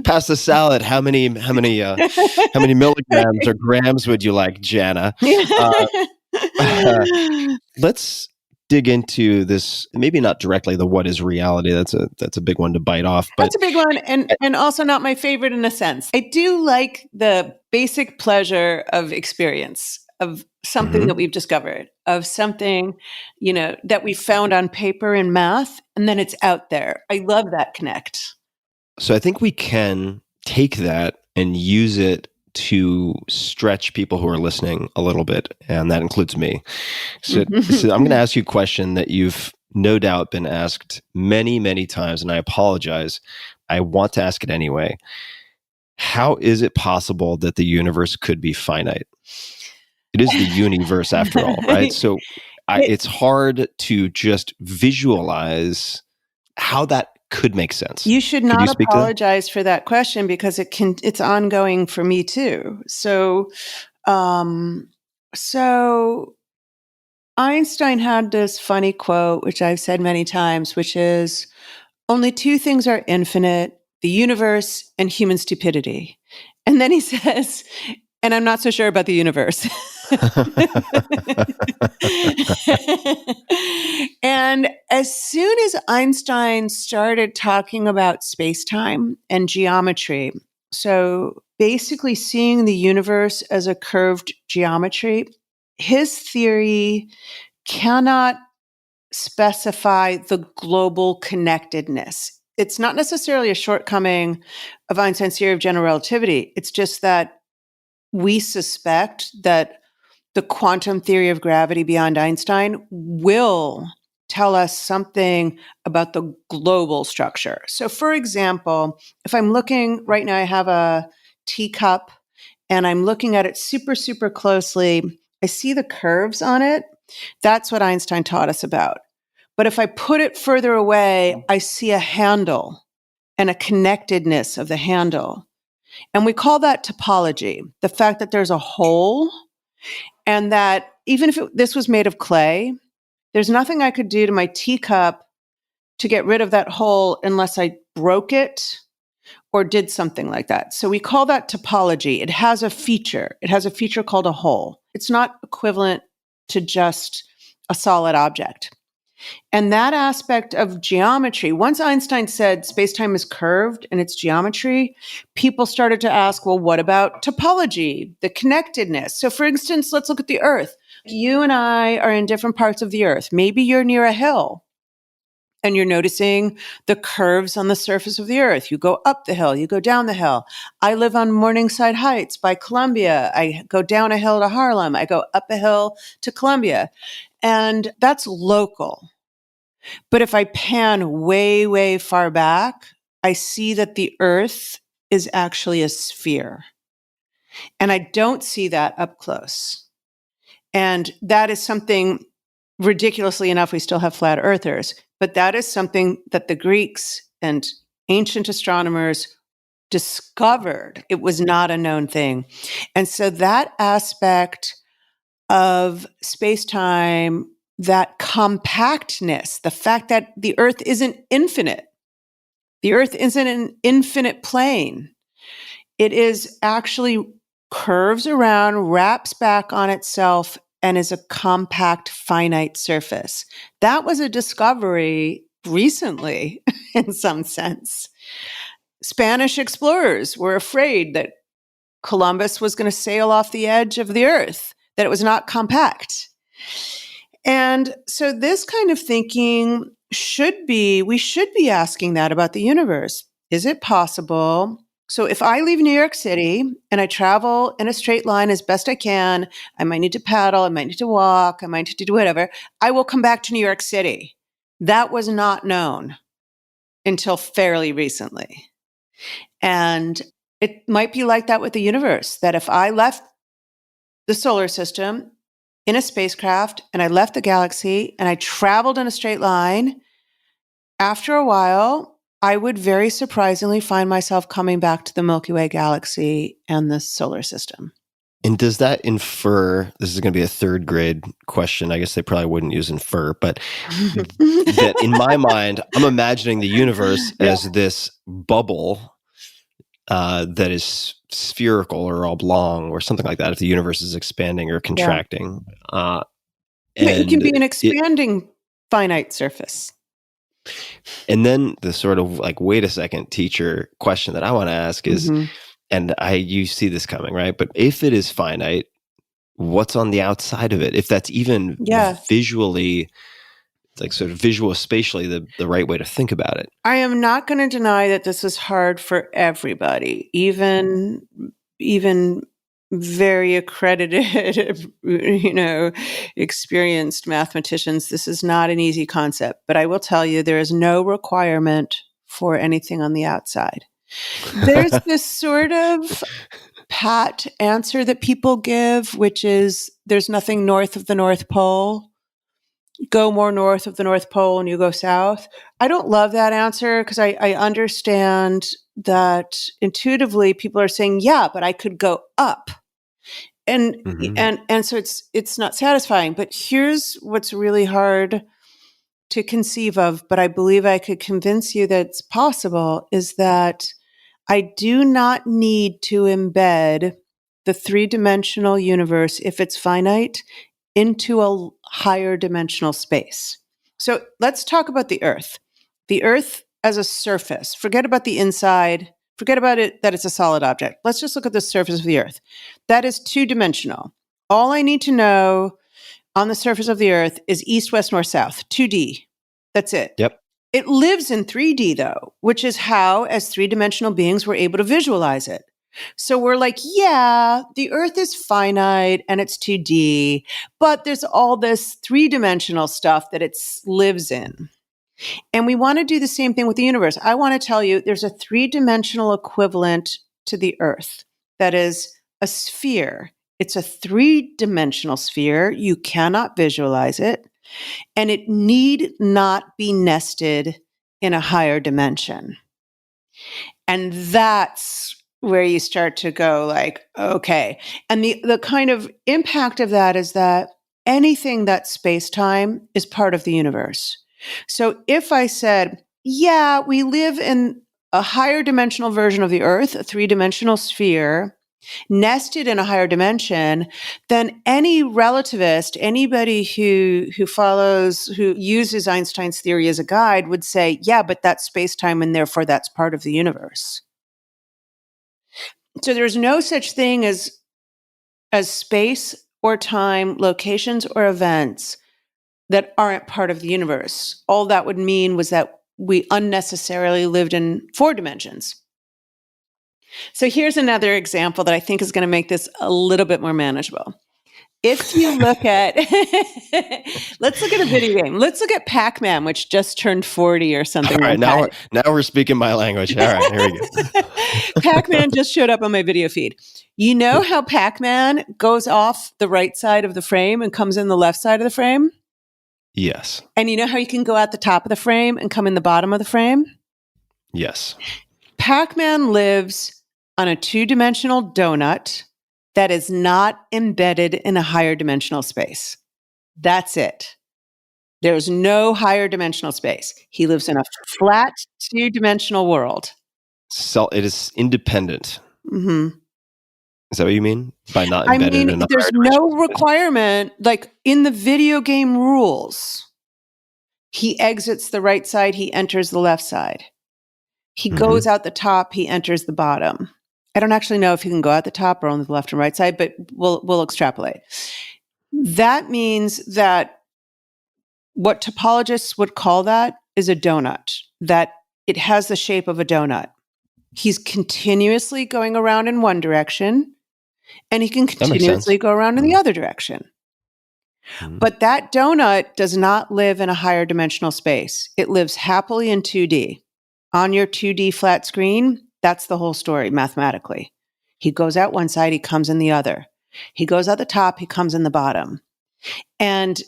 S6: Pass the salad. How many milligrams or grams would you like, Janna? Let's dig into this. Maybe not directly the what is reality. That's a big one to bite off. But
S7: that's a big one, and also not my favorite in a sense. I do like the basic pleasure of experience, of something that we've discovered, of something, that we found on paper in math, and then it's out there. I love that connect.
S6: So I think we can take that and use it to stretch people who are listening a little bit, and that includes me. So I'm going to ask you a question that you've no doubt been asked many, many times, and I apologize. I want to ask it anyway. How is it possible that the universe could be finite? It is the universe after all, right? So it's hard to just visualize how that could make sense.
S7: You should not apologize for that question because it's ongoing for me too. So Einstein had this funny quote, which I've said many times, which is, only 2 things are infinite, the universe and human stupidity. And then he says, and I'm not so sure about the universe. And as soon as Einstein started talking about space-time and geometry, so basically seeing the universe as a curved geometry, his theory cannot specify the global connectedness. it's not necessarily a shortcoming of Einstein's theory of general relativity. It's just that we suspect that the quantum theory of gravity beyond Einstein will tell us something about the global structure. So, for example, if I'm looking right now, I have a teacup and I'm looking at it super, super closely. I see the curves on it. That's what Einstein taught us about. But if I put it further away, I see a handle and a connectedness of the handle. And we call that topology, the fact that there's a hole and that even if this was made of clay, there's nothing I could do to my teacup to get rid of that hole unless I broke it or did something like that. So we call that topology. It has a feature. It has a feature called a hole. It's not equivalent to just a solid object. And that aspect of geometry, once Einstein said space-time is curved and it's geometry, people started to ask, well, what about topology, the connectedness? So for instance, let's look at the Earth. You and I are in different parts of the Earth. Maybe you're near a hill and you're noticing the curves on the surface of the Earth. You go up the hill, you go down the hill. I live on Morningside Heights by Columbia. I go down a hill to Harlem. I go up a hill to Columbia. And that's local. But if I pan way, way far back, I see that the Earth is actually a sphere. And I don't see that up close. And that is something, ridiculously enough, we still have flat earthers, but that is something that the Greeks and ancient astronomers discovered. It was not a known thing. And so that aspect of space-time, that compactness, the fact that the Earth isn't infinite. The Earth isn't an infinite plane. It is actually curves around, wraps back on itself, and is a compact, finite surface. That was a discovery recently, in some sense. Spanish explorers were afraid that Columbus was going to sail off the edge of the Earth, that it was not compact. And so this kind of thinking we should be asking that about the universe. Is it possible? So if I leave New York City and I travel in a straight line as best I can, I might need to paddle, I might need to walk, I might need to do whatever, I will come back to New York City. That was not known until fairly recently. And it might be like that with the universe, that if I left the solar system in a spacecraft and I left the galaxy and I traveled in a straight line, after a while, I would very surprisingly find myself coming back to the Milky Way galaxy and the solar system.
S6: And does that infer, this is going to be a third grade question, I guess they probably wouldn't use infer, but that in my mind, I'm imagining the universe as this bubble that is spherical or oblong or something like that, if the universe is expanding or contracting.
S7: But it can be an expanding finite surface.
S6: And then the sort of like, wait a second, teacher question that I want to ask is, and you see this coming, right? But if it is finite, what's on the outside of it? If that's even visually, like sort of visual spatially, the right way to think about it.
S7: I am not going to deny that this is hard for everybody, even very accredited, experienced mathematicians. This is not an easy concept, but I will tell you there is no requirement for anything on the outside. There's this sort of pat answer that people give, which is there's nothing north of the North Pole. Go more north of the North Pole and you go south. I don't love that answer because I understand that intuitively people are saying, yeah, but I could go up. And so it's not satisfying. But here's what's really hard to conceive of, but I believe I could convince you that it's possible, is that I do not need to embed the three-dimensional universe, if it's finite, into a higher dimensional space. So let's talk about the Earth. The Earth as a surface. Forget about the inside. Forget about it that it's a solid object. Let's just look at the surface of the Earth. That is two-dimensional. All I need to know on the surface of the Earth is east, west, north, south. 2D. That's it.
S6: Yep.
S7: It lives in 3D though, which is how, as three-dimensional beings, we're able to visualize it. So we're like, yeah, the earth is finite and it's 2D, but there's all this three-dimensional stuff that it lives in. And we want to do the same thing with the universe. I want to tell you there's a three-dimensional equivalent to the earth that is a sphere. It's a three-dimensional sphere. You cannot visualize it, and it need not be nested in a higher dimension. And that's where you start to go like, okay. And the kind of impact of that is that anything that's space-time is part of the universe. So if I said, yeah, we live in a higher dimensional version of the earth, a three-dimensional sphere, nested in a higher dimension, then any relativist, anybody who uses Einstein's theory as a guide would say, yeah, but that's space-time and therefore that's part of the universe. So there's no such thing as space or time, locations or events that aren't part of the universe. All that would mean was that we unnecessarily lived in 4 dimensions. So here's another example that I think is going to make this a little bit more manageable. If you look at, let's look at a video game. Let's look at Pac-Man, which just turned 40 or something.
S6: All right,
S7: like
S6: now we're speaking my language. All right, here we go.
S7: Pac-Man just showed up on my video feed. You know how Pac-Man goes off the right side of the frame and comes in the left side of the frame?
S6: Yes.
S7: And you know how you can go out the top of the frame and come in the bottom of the frame?
S6: Yes.
S7: Pac-Man lives on a 2-dimensional donut that is not embedded in a higher dimensional space. That's it. There's no higher dimensional space. He lives in a flat 2-dimensional world.
S6: So it is independent.
S7: Mm-hmm.
S6: Is that what you mean by not embedded in a
S7: there's
S6: higher
S7: no
S6: dimensional space?
S7: requirement, like in the video game rules, he exits the right side, he enters the left side. He goes out the top, he enters the bottom. I don't actually know if he can go out the top or only the left and right side, but we'll extrapolate. That means that what topologists would call that is a donut, that it has the shape of a donut. He's continuously going around in one direction, and he can continuously go around in the other direction. But that donut does not live in a higher dimensional space. It lives happily in 2D. On your 2D flat screen, that's the whole story mathematically. He goes out one side, he comes in the other. He goes out the top, he comes in the bottom. And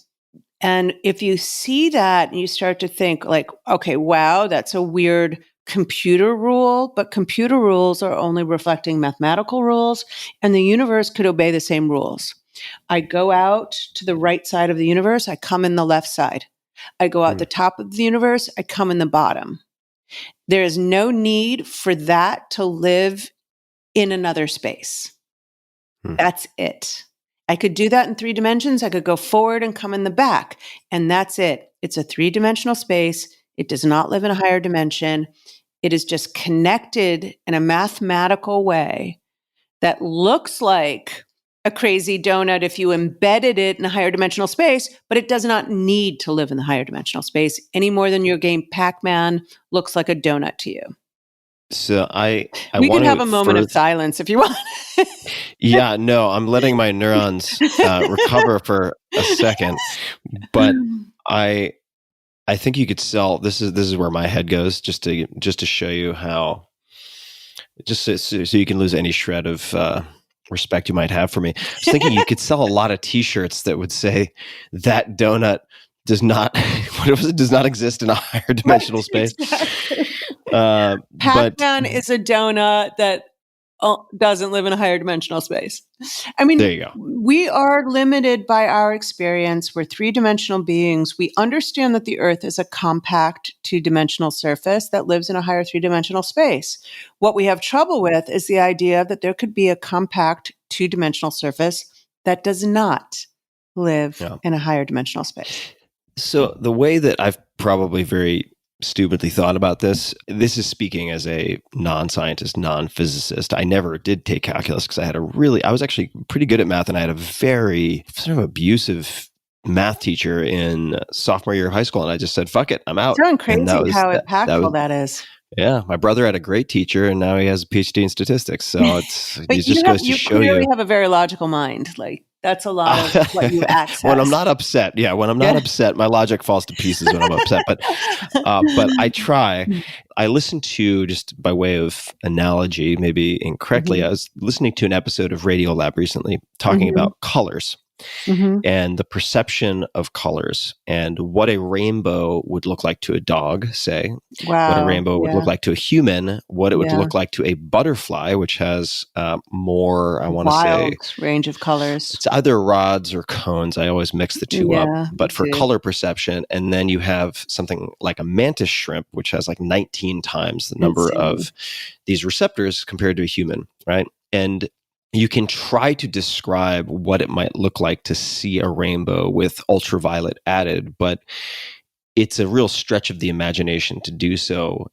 S7: if you see that and you start to think like, okay, wow, that's a weird computer rule, but computer rules are only reflecting mathematical rules, and the universe could obey the same rules. I go out to the right side of the universe, I come in the left side. I go out the top of the universe, I come in the bottom. There is no need for that to live in another space. That's it. I could do that in 3 dimensions. I could go forward and come in the back, and that's it. It's a 3-dimensional space. It does not live in a higher dimension. It is just connected in a mathematical way that looks like a crazy donut if you embedded it in a higher dimensional space, but it does not need to live in the higher dimensional space any more than your game Pac-Man looks like a donut to you.
S6: So
S7: we can have a moment of silence if you want.
S6: Yeah, no, I'm letting my neurons recover for a second, but I think you could sell. This is where my head goes, just to show you how, just so you can lose any shred of respect you might have for me. I was thinking you could sell a lot of T-shirts that would say that donut does not does not exist in a higher dimensional space.
S7: Exactly. Pac-Man is a donut that doesn't live in a higher dimensional space. I mean,
S6: there you go.
S7: We are limited by our experience. We're 3-dimensional beings. We understand that the Earth is a compact 2-dimensional surface that lives in a higher 3-dimensional space. What we have trouble with is the idea that there could be a compact 2-dimensional surface that does not live in a higher dimensional space.
S6: So the way that I've probably very stupidly thought about this is speaking as a non-scientist, non-physicist. I never did take calculus because I was actually pretty good at math, and I had a very sort of abusive math teacher in sophomore year of high school, and I just said, "Fuck it, I'm out."
S7: It's so
S6: And
S7: crazy how impactful that is.
S6: Yeah, my brother had a great teacher, and now he has a PhD in statistics. So
S7: But
S6: it just goes to
S7: you
S6: show
S7: clearly
S6: you.
S7: have a very logical mind. Like that's a lot of what you access.
S6: When I'm not upset, when I'm not upset, my logic falls to pieces when I'm upset. But I try. I listened to, just by way of analogy, maybe incorrectly, I was listening to an episode of Radiolab recently talking about colors. And the perception of colors and what a rainbow would look like to a dog, say, what a rainbow would look like to a human, what it would look like to a butterfly, which has more, I want to say,
S7: range of colors.
S6: It's either rods or cones. I always mix the two up. But for color perception, and then you have something like a mantis shrimp, which has like 19 times the number of these receptors compared to a human, right? And you can try to describe what it might look like to see a rainbow with ultraviolet added, but it's a real stretch of the imagination to do so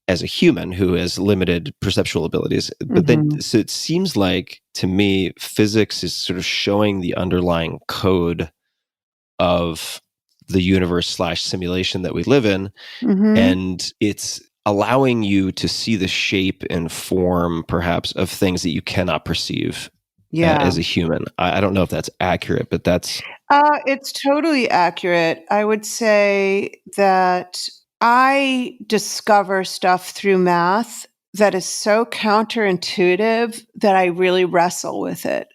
S6: as a human who has limited perceptual abilities. But then, so it seems like, to me, physics is sort of showing the underlying code of the universe / simulation that we live in. And it's allowing you to see the shape and form, perhaps, of things that you cannot perceive as a human. I don't know if that's accurate, but that's...
S7: It's totally accurate. I would say that I discover stuff through math that is so counterintuitive that I really wrestle with it,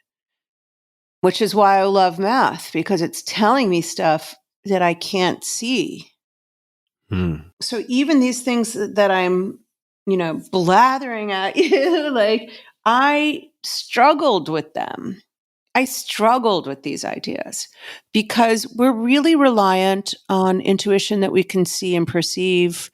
S7: which is why I love math, because it's telling me stuff that I can't see. So even these things that I'm, blathering at you, like I struggled with them. I struggled with these ideas because we're really reliant on intuition that we can see and perceive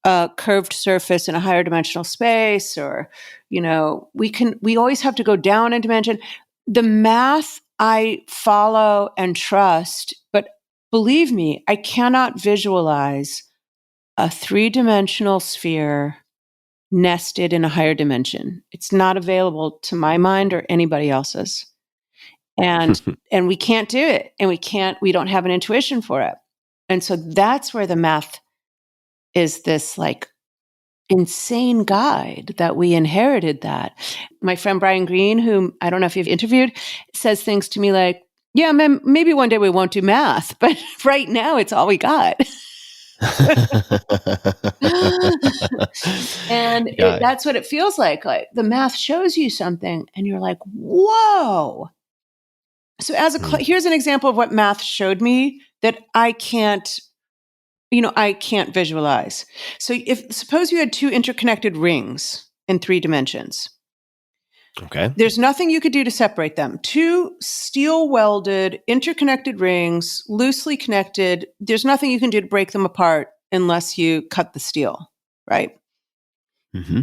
S7: a curved surface in a higher dimensional space, or, we always have to go down in dimension. The math I follow and trust, but believe me, I cannot visualize a 3-dimensional sphere nested in a higher dimension. It's not available to my mind or anybody else's. And we can't do it. And we don't have an intuition for it. And so that's where the math is, this like insane guide that we inherited that. My friend Brian Greene, whom I don't know if you've interviewed, says things to me like, yeah, maybe one day we won't do math, but right now it's all we got. And that's what it feels like. Like the math shows you something and you're like, whoa. So here's an example of what math showed me that I can't visualize. So suppose you had 2 interconnected rings in 3 dimensions.
S6: Okay.
S7: There's nothing you could do to separate them. 2 steel welded, interconnected rings, loosely connected. There's nothing you can do to break them apart unless you cut the steel, right?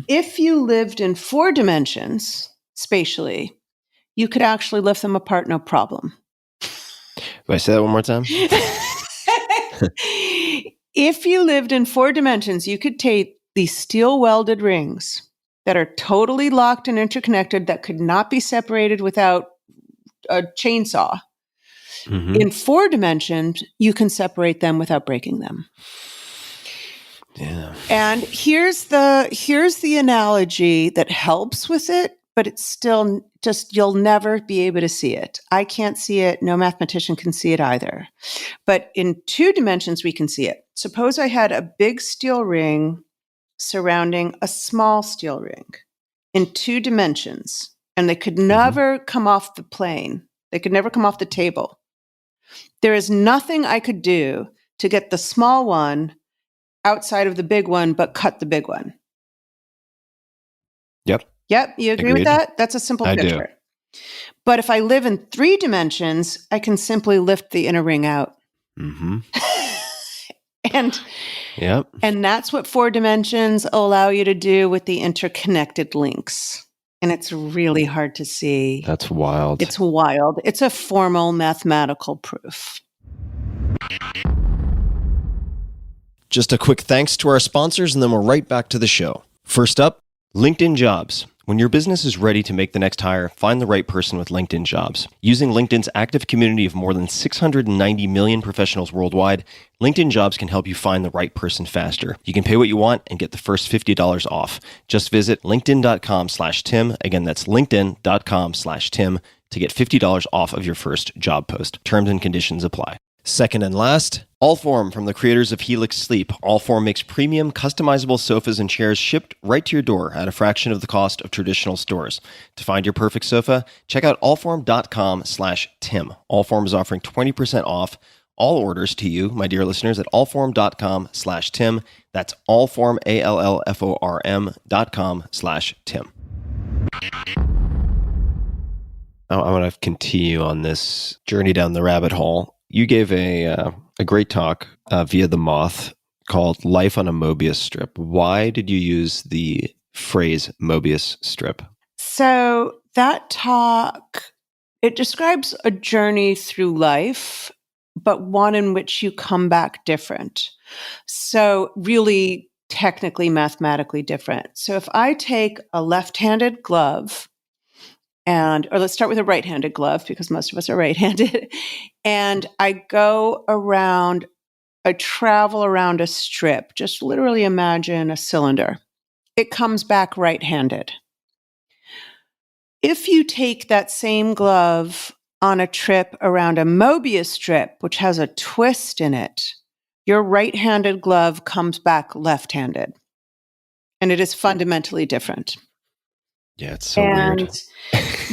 S7: If you lived in 4 dimensions spatially, you could actually lift them apart, no problem.
S6: Can I say that one more time?
S7: If you lived in 4 dimensions, you could take these steel welded rings that are totally locked and interconnected that could not be separated without a chainsaw. In 4 dimensions, you can separate them without breaking them.
S6: Yeah.
S7: And here's the analogy that helps with it, but it's still just, you'll never be able to see it. I can't see it. No mathematician can see it either. But in 2 dimensions, we can see it. Suppose I had a big steel ring surrounding a small steel ring in 2 dimensions, and they could never come off the plane. They could never come off the table. There is nothing I could do to get the small one outside of the big one, but cut the big one.
S6: Yep.
S7: You agree with that? That's a simple picture. Do. But if I live in 3 dimensions, I can simply lift the inner ring out. And that's what 4 dimensions allow you to do with the interconnected links. And it's really hard to see.
S6: That's wild.
S7: It's wild. It's a formal mathematical proof. Just a quick thanks to our sponsors, and then we're right back to the show. First up, LinkedIn Jobs.
S6: When your business is ready to make the next hire, find the right person with LinkedIn Jobs. Using LinkedIn's active community of more than 690 million professionals worldwide, LinkedIn Jobs can help you find the right person faster. You can pay what you want and get the first $50 off. Just visit linkedin.com/Tim. Again, that's linkedin.com/Tim to get $50 off of your first job post. Terms and conditions apply. Second and last, Allform from the creators of Helix Sleep. Allform makes premium, customizable sofas and chairs shipped right to your door at a fraction of the cost of traditional stores. To find your perfect sofa, check out allform.com/Tim. Allform is offering 20% off all orders to you, my dear listeners, at allform.com/Tim. That's allform, ALLFORM.com/Tim. I want to continue on this journey down the rabbit hole. You gave a great talk via The Moth called Life on a Mobius Strip. Why did you use the phrase Mobius Strip?
S7: So that talk, it describes a journey through life, but one in which you come back different. So really technically, mathematically different. So if I take a left-handed glove or let's start with a right-handed glove because most of us are right-handed. And I travel around a strip. Just literally imagine a cylinder. It comes back right-handed. If you take that same glove on a trip around a Mobius strip, which has a twist in it, your right-handed glove comes back left-handed. And it is fundamentally different.
S6: Yeah, it's so weird.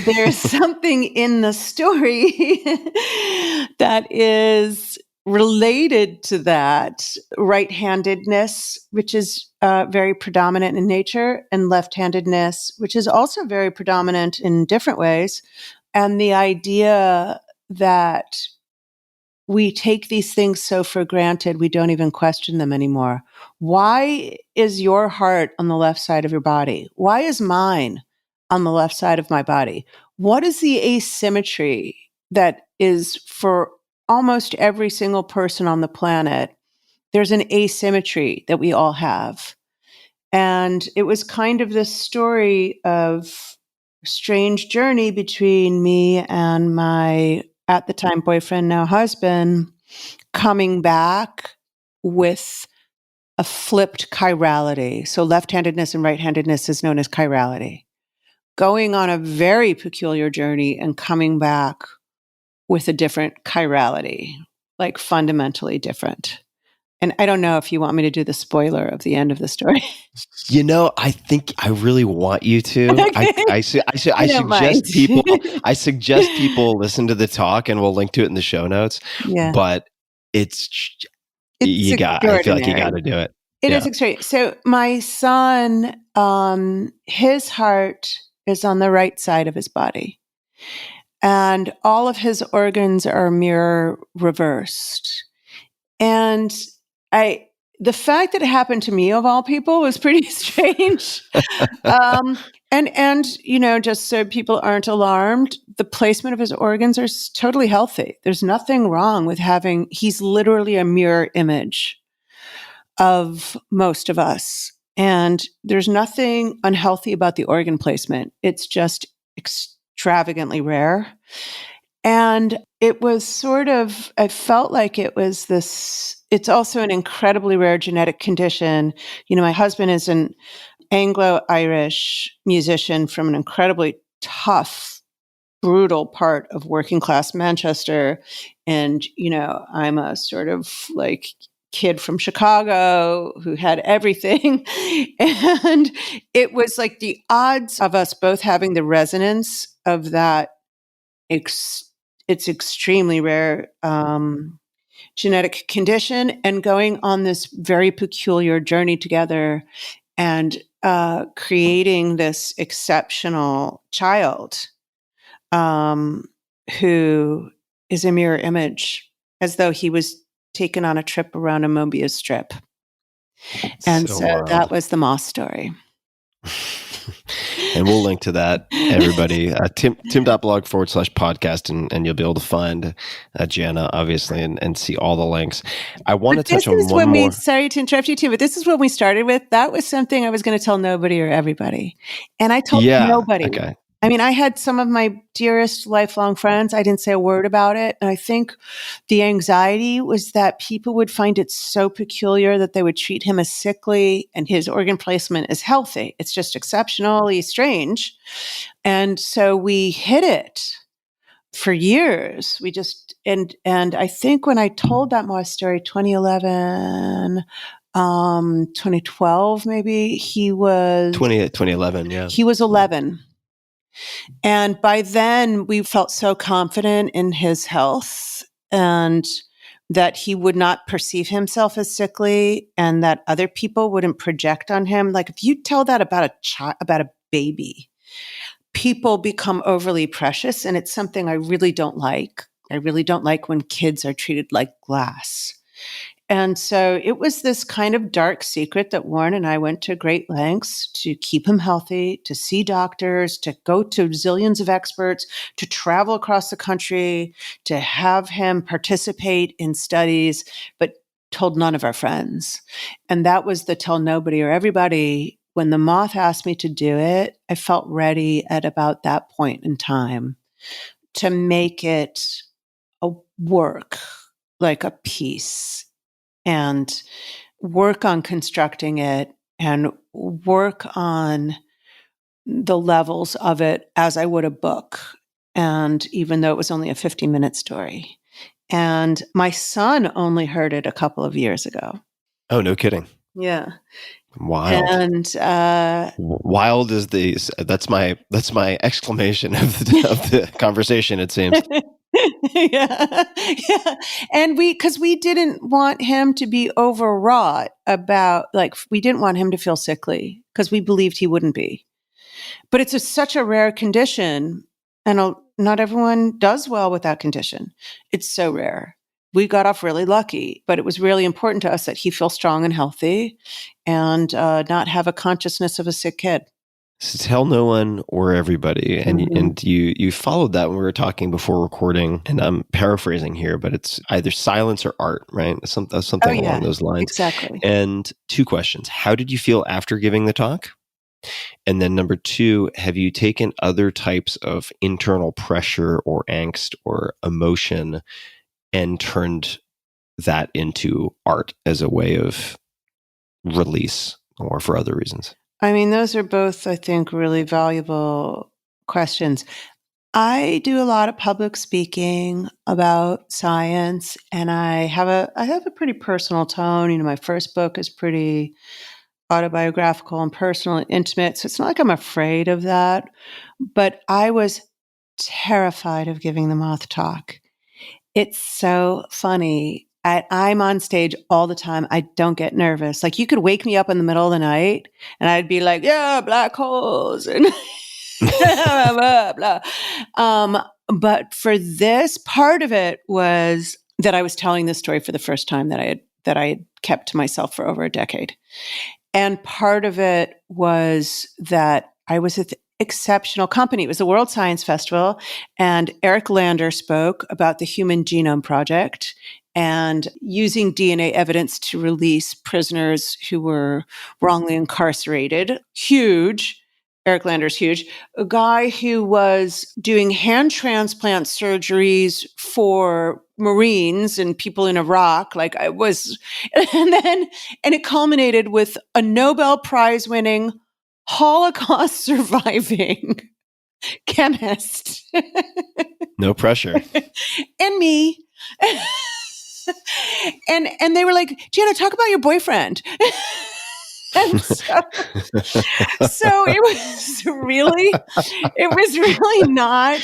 S7: There's something in the story that is related to that right-handedness, which is very predominant in nature, and left-handedness, which is also very predominant in different ways. And the idea that we take these things so for granted, we don't even question them anymore. Why is your heart on the left side of your body? Why is mine on the left side of my body? What is the asymmetry that is for almost every single person on the planet? There's an asymmetry that we all have. And it was kind of this story of strange journey between me and my, at the time, boyfriend, now husband, coming back with a flipped chirality. So left-handedness and right-handedness is known as chirality. Going on a very peculiar journey and coming back with a different chirality, like fundamentally different. And I don't know if you want me to do the spoiler of the end of the story.
S6: I think I really want you to.
S7: Okay.
S6: I suggest people listen to the talk, and we'll link to it in the show notes.
S7: Yeah.
S6: But I feel like you got to do it.
S7: It is extraordinary. So my son, his heart is on the right side of his body. And all of his organs are mirror reversed. And the fact that it happened to me of all people was pretty strange. And just so people aren't alarmed, the placement of his organs are totally healthy. There's nothing wrong with he's literally a mirror image of most of us. And there's nothing unhealthy about the organ placement. It's just extravagantly rare. And it was I felt like it was it's also an incredibly rare genetic condition. My husband is an Anglo-Irish musician from an incredibly tough, brutal part of working class Manchester. And, I'm a sort of like kid from Chicago who had everything. And it was like the odds of us both having the resonance of that it's extremely rare genetic condition and going on this very peculiar journey together and creating this exceptional child who is a mirror image, as though he was taken on a trip around a Mobius strip. And so that was the Moth story.
S6: And we'll link to that, everybody. Tim.blog/podcast, and you'll be able to find Janna, obviously, and see all the links. I want to touch on one more.
S7: Sorry to interrupt you too, but this is when we started with. That was something I was going to tell nobody or everybody. And I told nobody.
S6: Okay.
S7: I mean, I had some of my dearest lifelong friends. I didn't say a word about it. And I think the anxiety was that people would find it so peculiar that they would treat him as sickly and his organ placement as healthy. It's just exceptionally strange. And so we hid it for years. We just, and I think when I told that Moss story, 2011, 2012, maybe, he was
S6: 2011. Yeah.
S7: He was 11. And by then we felt so confident in his health and that he would not perceive himself as sickly and that other people wouldn't project on him. Like if you tell that about about a baby, people become overly precious. And it's something I really don't like. I really don't like when kids are treated like glass. And so it was this kind of dark secret that Warren and I went to great lengths to keep him healthy, to see doctors, to go to zillions of experts, to travel across the country, to have him participate in studies, but told none of our friends. And that was the tell nobody or everybody. When the Moth asked me to do it, I felt ready at about that point in time to make it a work, like a piece, and work on constructing it and work on the levels of it as I would a book. And even though it was only a 50-minute story. And my son only heard it a couple of years ago.
S6: Oh, no kidding.
S7: Yeah.
S6: Wild.
S7: And
S6: wild is that's my exclamation of the conversation, it seems.
S7: yeah. And because we didn't want him to be overwrought about, like, we didn't want him to feel sickly because we believed he wouldn't be. But it's such a rare condition, and not everyone does well with that condition. It's so rare. We got off really lucky, but it was really important to us that he feel strong and healthy and not have a consciousness of a sick kid.
S6: So tell no one or everybody. And you followed that when we were talking before recording, and I'm paraphrasing here, but it's either silence or art, right? Something along those lines.
S7: Exactly.
S6: And 2 questions. How did you feel after giving the talk? And then number 2, have you taken other types of internal pressure or angst or emotion and turned that into art as a way of release or for other reasons?
S7: I mean, those are both, I think, really valuable questions. I do a lot of public speaking about science, and I have a pretty personal tone. You know, my first book is pretty autobiographical and personal and intimate, so it's not like I'm afraid of that. But I was terrified of giving the Moth talk. It's so funny. I'm on stage all the time. I don't get nervous. Like, you could wake me up in the middle of the night and I'd be like, yeah, black holes and blah, blah, blah. But for this, part of it was that I was telling this story for the first time that I had kept to myself for over a decade. And part of it was that I was at the exceptional company. It was the World Science Festival, and Eric Lander spoke about the Human Genome Project and using DNA evidence to release prisoners who were wrongly incarcerated. Huge. Eric Lander's huge. A guy who was doing hand transplant surgeries for Marines and people in Iraq. Like, I was, and it culminated with a Nobel Prize winning, Holocaust surviving chemist.
S6: No pressure.
S7: And me. And they were like, Janna, talk about your boyfriend. And so it was really not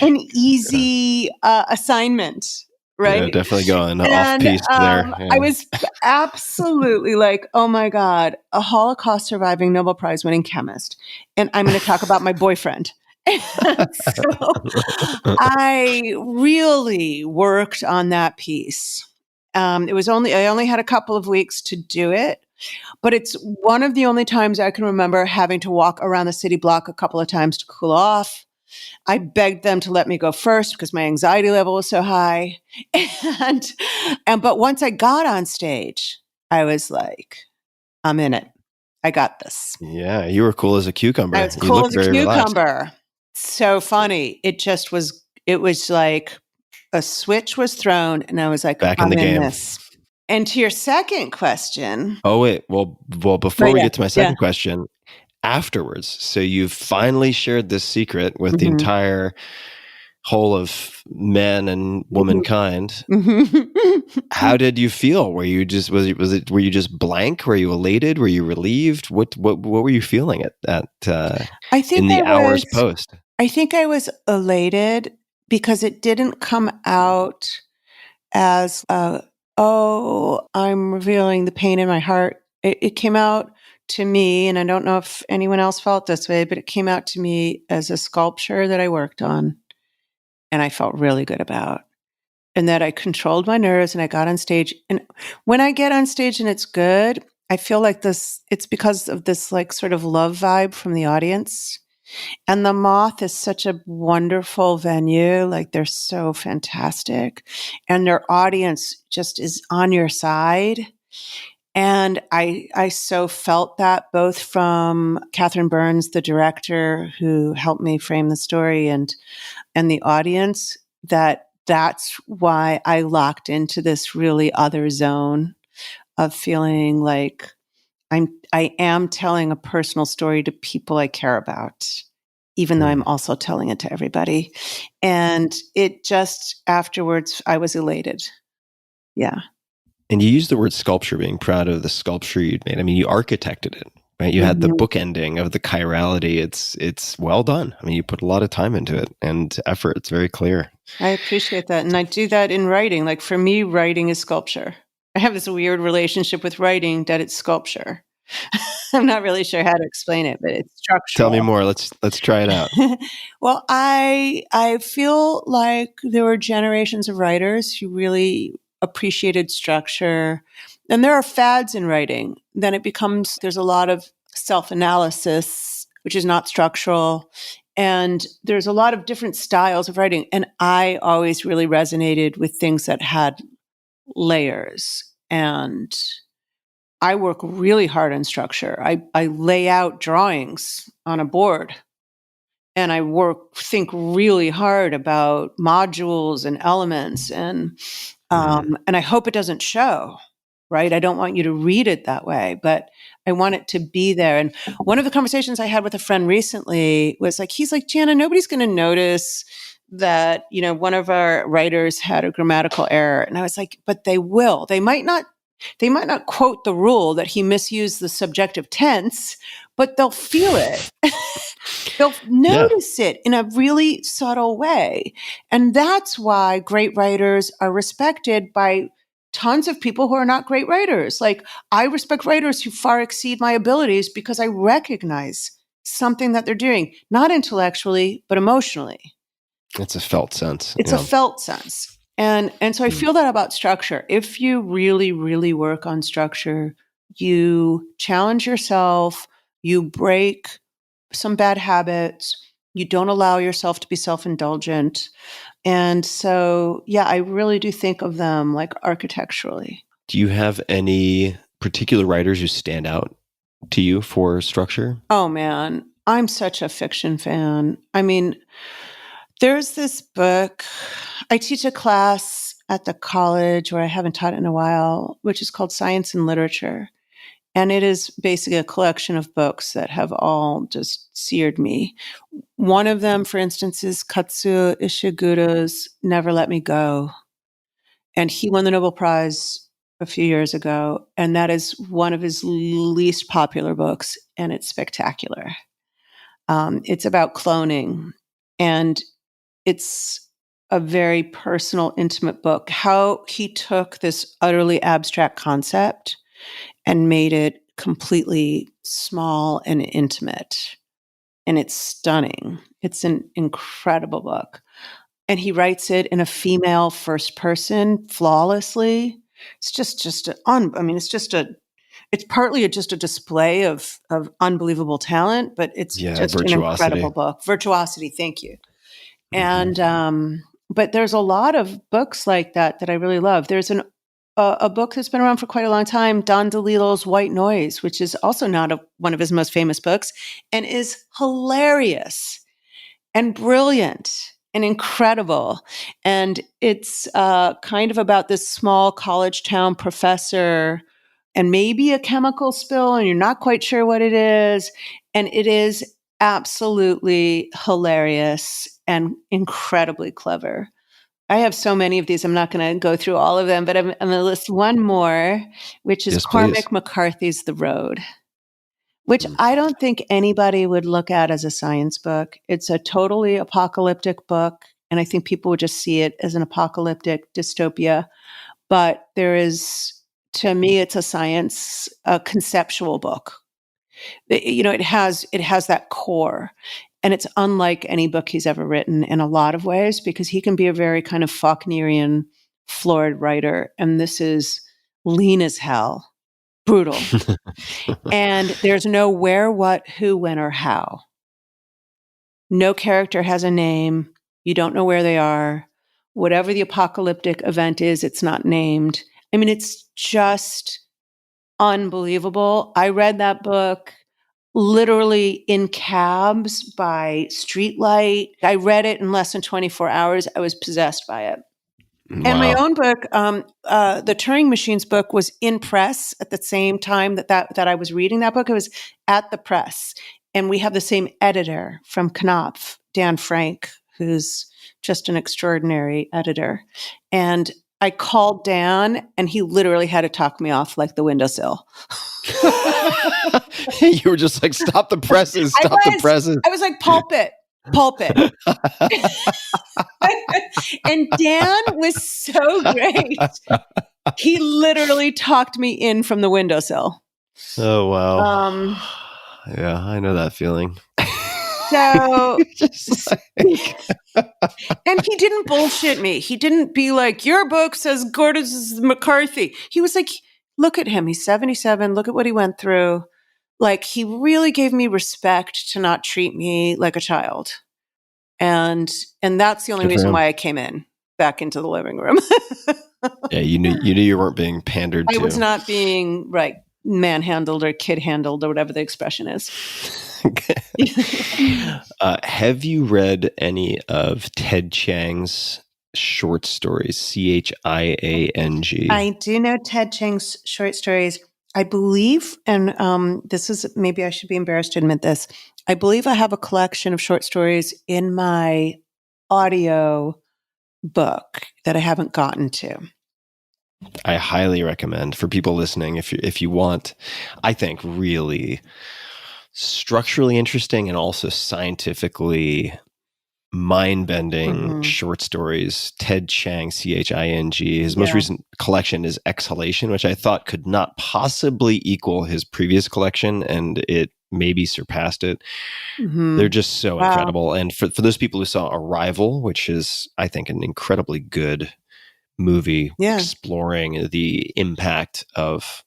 S7: an easy assignment, right?
S6: Yeah, definitely going off piece there. Yeah.
S7: I was absolutely like, oh my God, a Holocaust surviving Nobel Prize winning chemist. And I'm going to talk about my boyfriend. So I really worked on that piece. I only had a couple of weeks to do it. But it's one of the only times I can remember having to walk around the city block a couple of times to cool off. I begged them to let me go first because my anxiety level was so high. And but once I got on stage, I was like, I'm in it. I got this.
S6: Yeah, you were cool as a cucumber.
S7: I was
S6: You
S7: cool
S6: looked
S7: as a
S6: very relaxed.
S7: cucumber. So funny. It was like a switch was thrown and I was like,
S6: Back in
S7: I'm
S6: the
S7: in
S6: game.
S7: this. And to your second question.
S6: Oh, wait. Well, before
S7: Oh,
S6: we
S7: yeah,
S6: get to my second question, afterwards, so you've finally shared this secret with the
S7: Mhm.
S6: entire whole of men and womankind. How did you feel? Were you just were you just blank? Were you elated? Were you relieved? What were you feeling
S7: I think
S6: in the hours post?
S7: I think I was elated because it didn't come out as, oh, I'm revealing the pain in my heart. It came out to me, and I don't know if anyone else felt this way, but it came out to me as a sculpture that I worked on and I felt really good about. And that I controlled my nerves and I got on stage. And when I get on stage and it's good, I feel like it's because of this like sort of love vibe from the audience. And the Moth is such a wonderful venue. Like they're so fantastic. And their audience just is on your side. And I so felt that both from Catherine Burns, the director who helped me frame the story, and the audience, that's why I locked into this really other zone of feeling like I am telling a personal story to people I care about, even though I'm also telling it to everybody. And it just afterwards, I was elated. Yeah.
S6: And you used the word sculpture, being proud of the sculpture you'd made. I mean, you architected it, right? You had the book ending of the chirality. It's well done. I mean, you put a lot of time into it and effort. It's very clear.
S7: I appreciate that. And I do that in writing. Like for me, writing is sculpture. I have this weird relationship with writing that it's sculpture. I'm not really sure how to explain it, but it's structural.
S6: Tell me more. Let's try it out.
S7: Well, I feel like there were generations of writers who really appreciated structure. And there are fads in writing. Then there's a lot of self-analysis, which is not structural. And there's a lot of different styles of writing. And I always really resonated with things that had layers. And I work really hard on structure. I lay out drawings on a board and I think really hard about modules and elements and I hope it doesn't show, right? I don't want you to read it that way, but I want it to be there. And one of the conversations I had with a friend recently was like, he's like, Janna, nobody's going to notice that, one of our writers had a grammatical error. And I was like, but they will. They might not quote the rule that he misused the subjective tense, but they'll feel it. They'll notice it in a really subtle way. And that's why great writers are respected by tons of people who are not great writers. Like I respect writers who far exceed my abilities because I recognize something that they're doing, not intellectually, but emotionally.
S6: It's a felt sense.
S7: It's a felt sense. And so I feel that about structure. If you really, really work on structure, you challenge yourself, you break some bad habits, you don't allow yourself to be self-indulgent. And so, yeah, I really do think of them like architecturally.
S6: Do you have any particular writers who stand out to you for structure?
S7: Oh, man, I'm such a fiction fan. I mean, there's this book. I teach a class at the college where I haven't taught in a while, which is called Science and Literature. And it is basically a collection of books that have all just seared me. One of them, for instance, is Katsuo Ishiguro's Never Let Me Go. And he won the Nobel Prize a few years ago. And that is one of his least popular books. And it's spectacular. It's about cloning. And it's a very personal, intimate book. How he took this utterly abstract concept and made it completely small and intimate. And it's stunning. It's an incredible book. And he writes it in a female first person flawlessly. It's just it's partly just a display of unbelievable talent, but it's just an
S6: virtuosity.
S7: incredible book. Virtuosity, thank you. And but there's a lot of books like that I really love. There's a book that's been around for quite a long time, Don DeLillo's White Noise, which is also not one of his most famous books, and is hilarious and brilliant and incredible. And it's kind of about this small college town professor and maybe a chemical spill, and you're not quite sure what it is. And it is absolutely hilarious and incredibly clever. I have so many of these. I'm not going to go through all of them, but I'm going to list one more, which is
S6: Yes,
S7: Cormac
S6: please.
S7: McCarthy's The Road, which I don't think anybody would look at as a science book. It's a totally apocalyptic book, and I think people would just see it as an apocalyptic dystopia. But there is, to me, it's a conceptual book. It has that core, and it's unlike any book he's ever written in a lot of ways, because he can be a very kind of Faulknerian, florid writer, and this is lean as hell, brutal. And there's no where, what, who, when, or how. No character has a name. You don't know where they are. Whatever the apocalyptic event is, it's not named. I mean, it's just unbelievable. I read that book literally in cabs by streetlight. I read it in less than 24 hours. I was possessed by it.
S6: Wow.
S7: And my own book, the Turing Machines book, was in press at the same time that I was reading that book. It was at the press. And we have the same editor from Knopf, Dan Frank, who's just an extraordinary editor. And I called Dan, and he literally had to talk me off like the windowsill.
S6: You were just like, stop the presses, the presses.
S7: I was like, pulpit. And Dan was so great. He literally talked me in from the windowsill.
S6: Oh, wow. Yeah, I know that feeling.
S7: So, and he didn't bullshit me. He didn't be like, your book says Gordon's McCarthy. He was like, look at him. He's 77. Look at what he went through. Like, he really gave me respect to not treat me like a child. And that's the only reason why I came back into the living room.
S6: Yeah, you knew you weren't being pandered to.
S7: I was not being manhandled or kid-handled or whatever the expression is.
S6: Have you read any of Ted Chiang's short stories? Chiang.
S7: I do know Ted Chiang's short stories. I believe, and this is, maybe I should be embarrassed to admit this, I believe I have a collection of short stories in my audio book that I haven't gotten to.
S6: I highly recommend for people listening, if you want, I think, really structurally interesting and also scientifically mind-bending short stories. Ted Chiang, Chiang. His most recent collection is Exhalation, which I thought could not possibly equal his previous collection, and it maybe surpassed it. They're just so incredible. And for those people who saw Arrival, which is, I think, an incredibly good movie exploring the impact of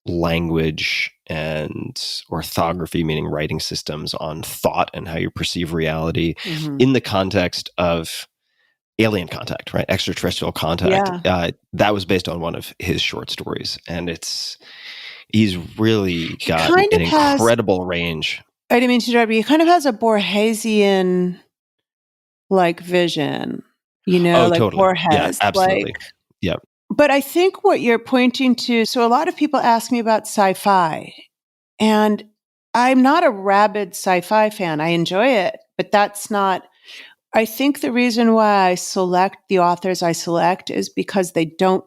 S6: language and orthography, meaning writing systems, on thought and how you perceive reality in the context of alien contact, right? Extraterrestrial contact. That was based on one of his short stories. And he's really got an incredible range.
S7: I didn't mean to interrupt you. He kind of has a Borgesian vision,
S6: Totally.
S7: Borges.
S6: Yeah, absolutely. Yeah.
S7: But I think what you're pointing to, so a lot of people ask me about sci-fi, and I'm not a rabid sci-fi fan. I enjoy it, but that's not, I think the reason why I select the authors I select is because they don't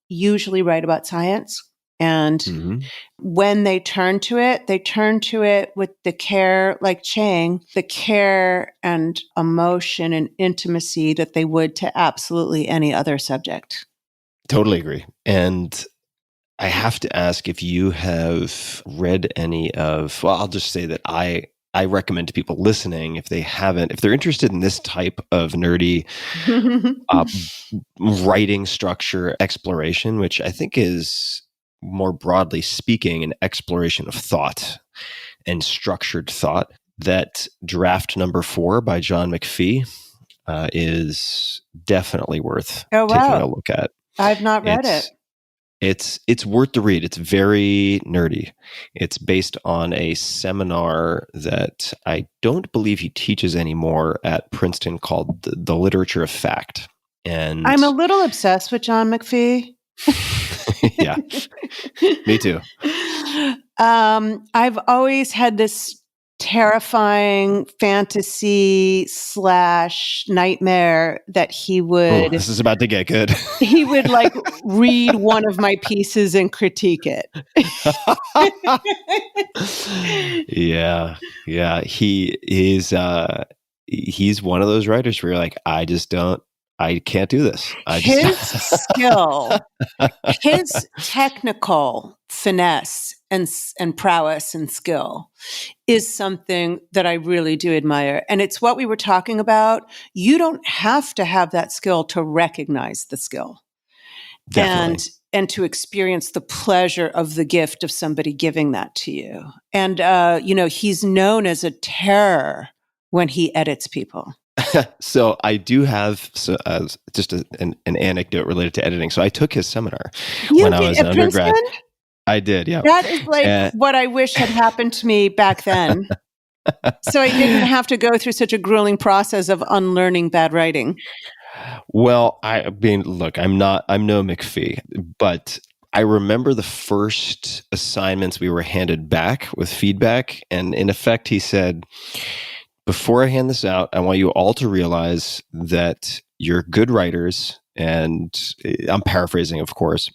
S7: usually write about science. And when they turn to it with the care, like Chiang, the care and emotion and intimacy that they would to absolutely any other subject.
S6: Totally agree. And I have to ask if you have read any of, well, I'll just say that I recommend to people listening, if they're interested in this type of nerdy writing structure exploration, which I think is more broadly speaking, an exploration of thought and structured thought, that draft number 4 by John McPhee is definitely worth
S7: Oh,
S6: taking
S7: wow.
S6: a look at.
S7: I've not read it.
S6: It's worth the read. It's very nerdy. It's based on a seminar that I don't believe he teaches anymore at Princeton called the Literature of Fact. And
S7: I'm a little obsessed with John McPhee.
S6: yeah, me too.
S7: I've always had this terrifying fantasy / nightmare that he
S6: Oh,
S7: would
S6: this is about to get good.
S7: he would like read one of my pieces and critique it.
S6: Yeah. He's one of those writers where you're like, I can't do this.
S7: His skill, his technical finesse and prowess and skill is something that I really do admire. And it's what we were talking about. You don't have to have that skill to recognize the skill.
S6: Definitely.
S7: And to experience the pleasure of the gift of somebody giving that to you. And, he's known as a terror when he edits people.
S6: So I do have just an anecdote related to editing. So I took his seminar when I was an undergrad.
S7: Princeton?
S6: I did, yeah.
S7: That is like what I wish had happened to me back then. So I didn't have to go through such a grueling process of unlearning bad writing.
S6: Well, I mean, look, I'm no McPhee, but I remember the first assignments we were handed back with feedback. And in effect, he said, before I hand this out, I want you all to realize that you're good writers. And I'm paraphrasing, of course.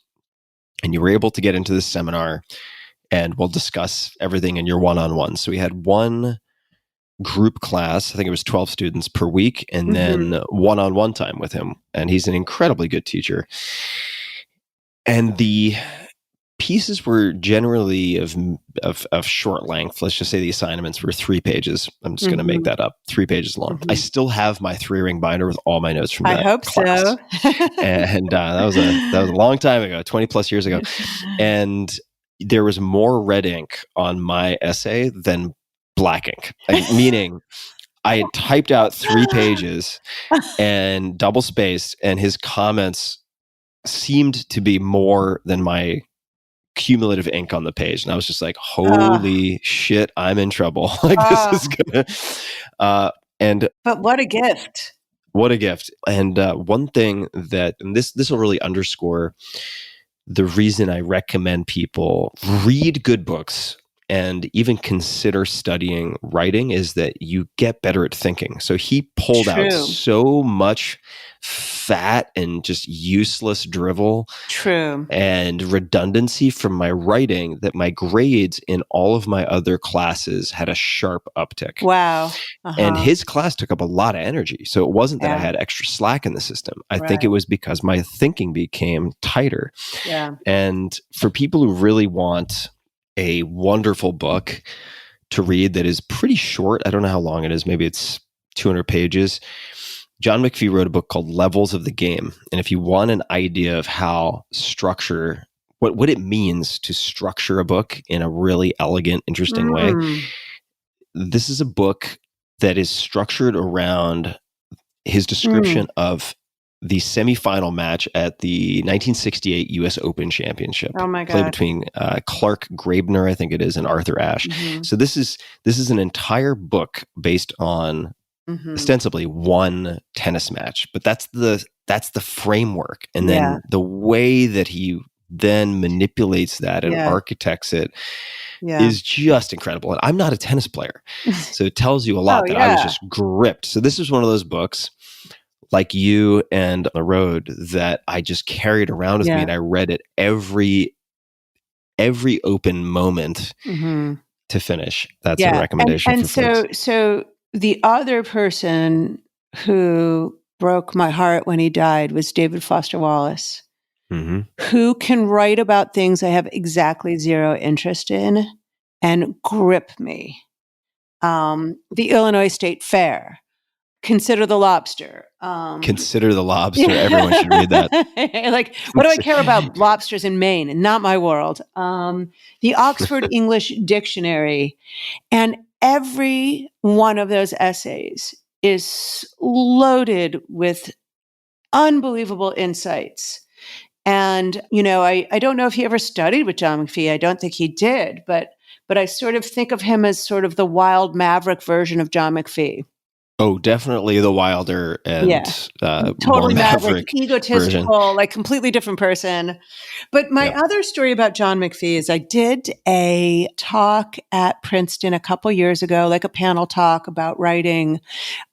S6: And you were able to get into this seminar and we'll discuss everything in your one-on-one. So we had one group class, I think it was 12 students per week, and then one-on-one time with him. And he's an incredibly good teacher. And the pieces were generally of short length. Let's just say the assignments were 3 pages. I'm just going to make that up. 3 pages long. I still have my 3-ring binder with all my notes from that
S7: I hope
S6: class.
S7: so.
S6: And that was a long time ago, 20 plus years ago. And there was more red ink on my essay than black ink, meaning I had typed out 3 pages and double spaced, and his comments seemed to be more than my cumulative ink on the page. And I was just like, holy shit, I'm in trouble. This is gonna but
S7: what a gift.
S6: What a gift. And one thing that, and this will really underscore the reason I recommend people read good books and even consider studying writing, is that you get better at thinking. So he pulled out so much fat and just useless drivel and redundancy from my writing that my grades in all of my other classes had a sharp uptick.
S7: Wow.
S6: And his class took up a lot of energy. So it wasn't that I had extra slack in the system. I think it was because my thinking became tighter.
S7: Yeah.
S6: And for people who really want a wonderful book to read that is pretty short, I don't know how long it is, maybe it's 200 pages. John McPhee wrote a book called Levels of the Game. And if you want an idea of how structure, what it means to structure a book in a really elegant, interesting way, this is a book that is structured around his description of the semifinal match at the 1968 U.S. Open Championship.
S7: Oh my God.
S6: Played between Clark Grabner, I think it is, and Arthur Ashe. So this is an entire book based on ostensibly one tennis match, but that's the framework. And then the way that he then manipulates that and architects it is just incredible. And I'm not a tennis player, so it tells you a lot that I was just gripped. So this is one of those books, like you and The Road, that I just carried around with me, and I read it every open moment to finish. That's a recommendation.
S7: And so the other person who broke my heart when he died was David Foster Wallace, who can write about things I have exactly zero interest in and grip me. The Illinois State Fair, Consider the Lobster,
S6: Consider the Lobster. Everyone should read that.
S7: Like, what do I care about lobsters in Maine? Not my world. The Oxford English Dictionary. And every one of those essays is loaded with unbelievable insights. And, I don't know if he ever studied with John McPhee. I don't think he did, but I sort of think of him as sort of the wild maverick version of John McPhee.
S6: Oh, definitely the wilder and
S7: Totally
S6: more
S7: maverick,
S6: maverick
S7: egotistical,
S6: version.
S7: like completely different person. But my other story about John McPhee is I did a talk at Princeton a couple years ago, like a panel talk about writing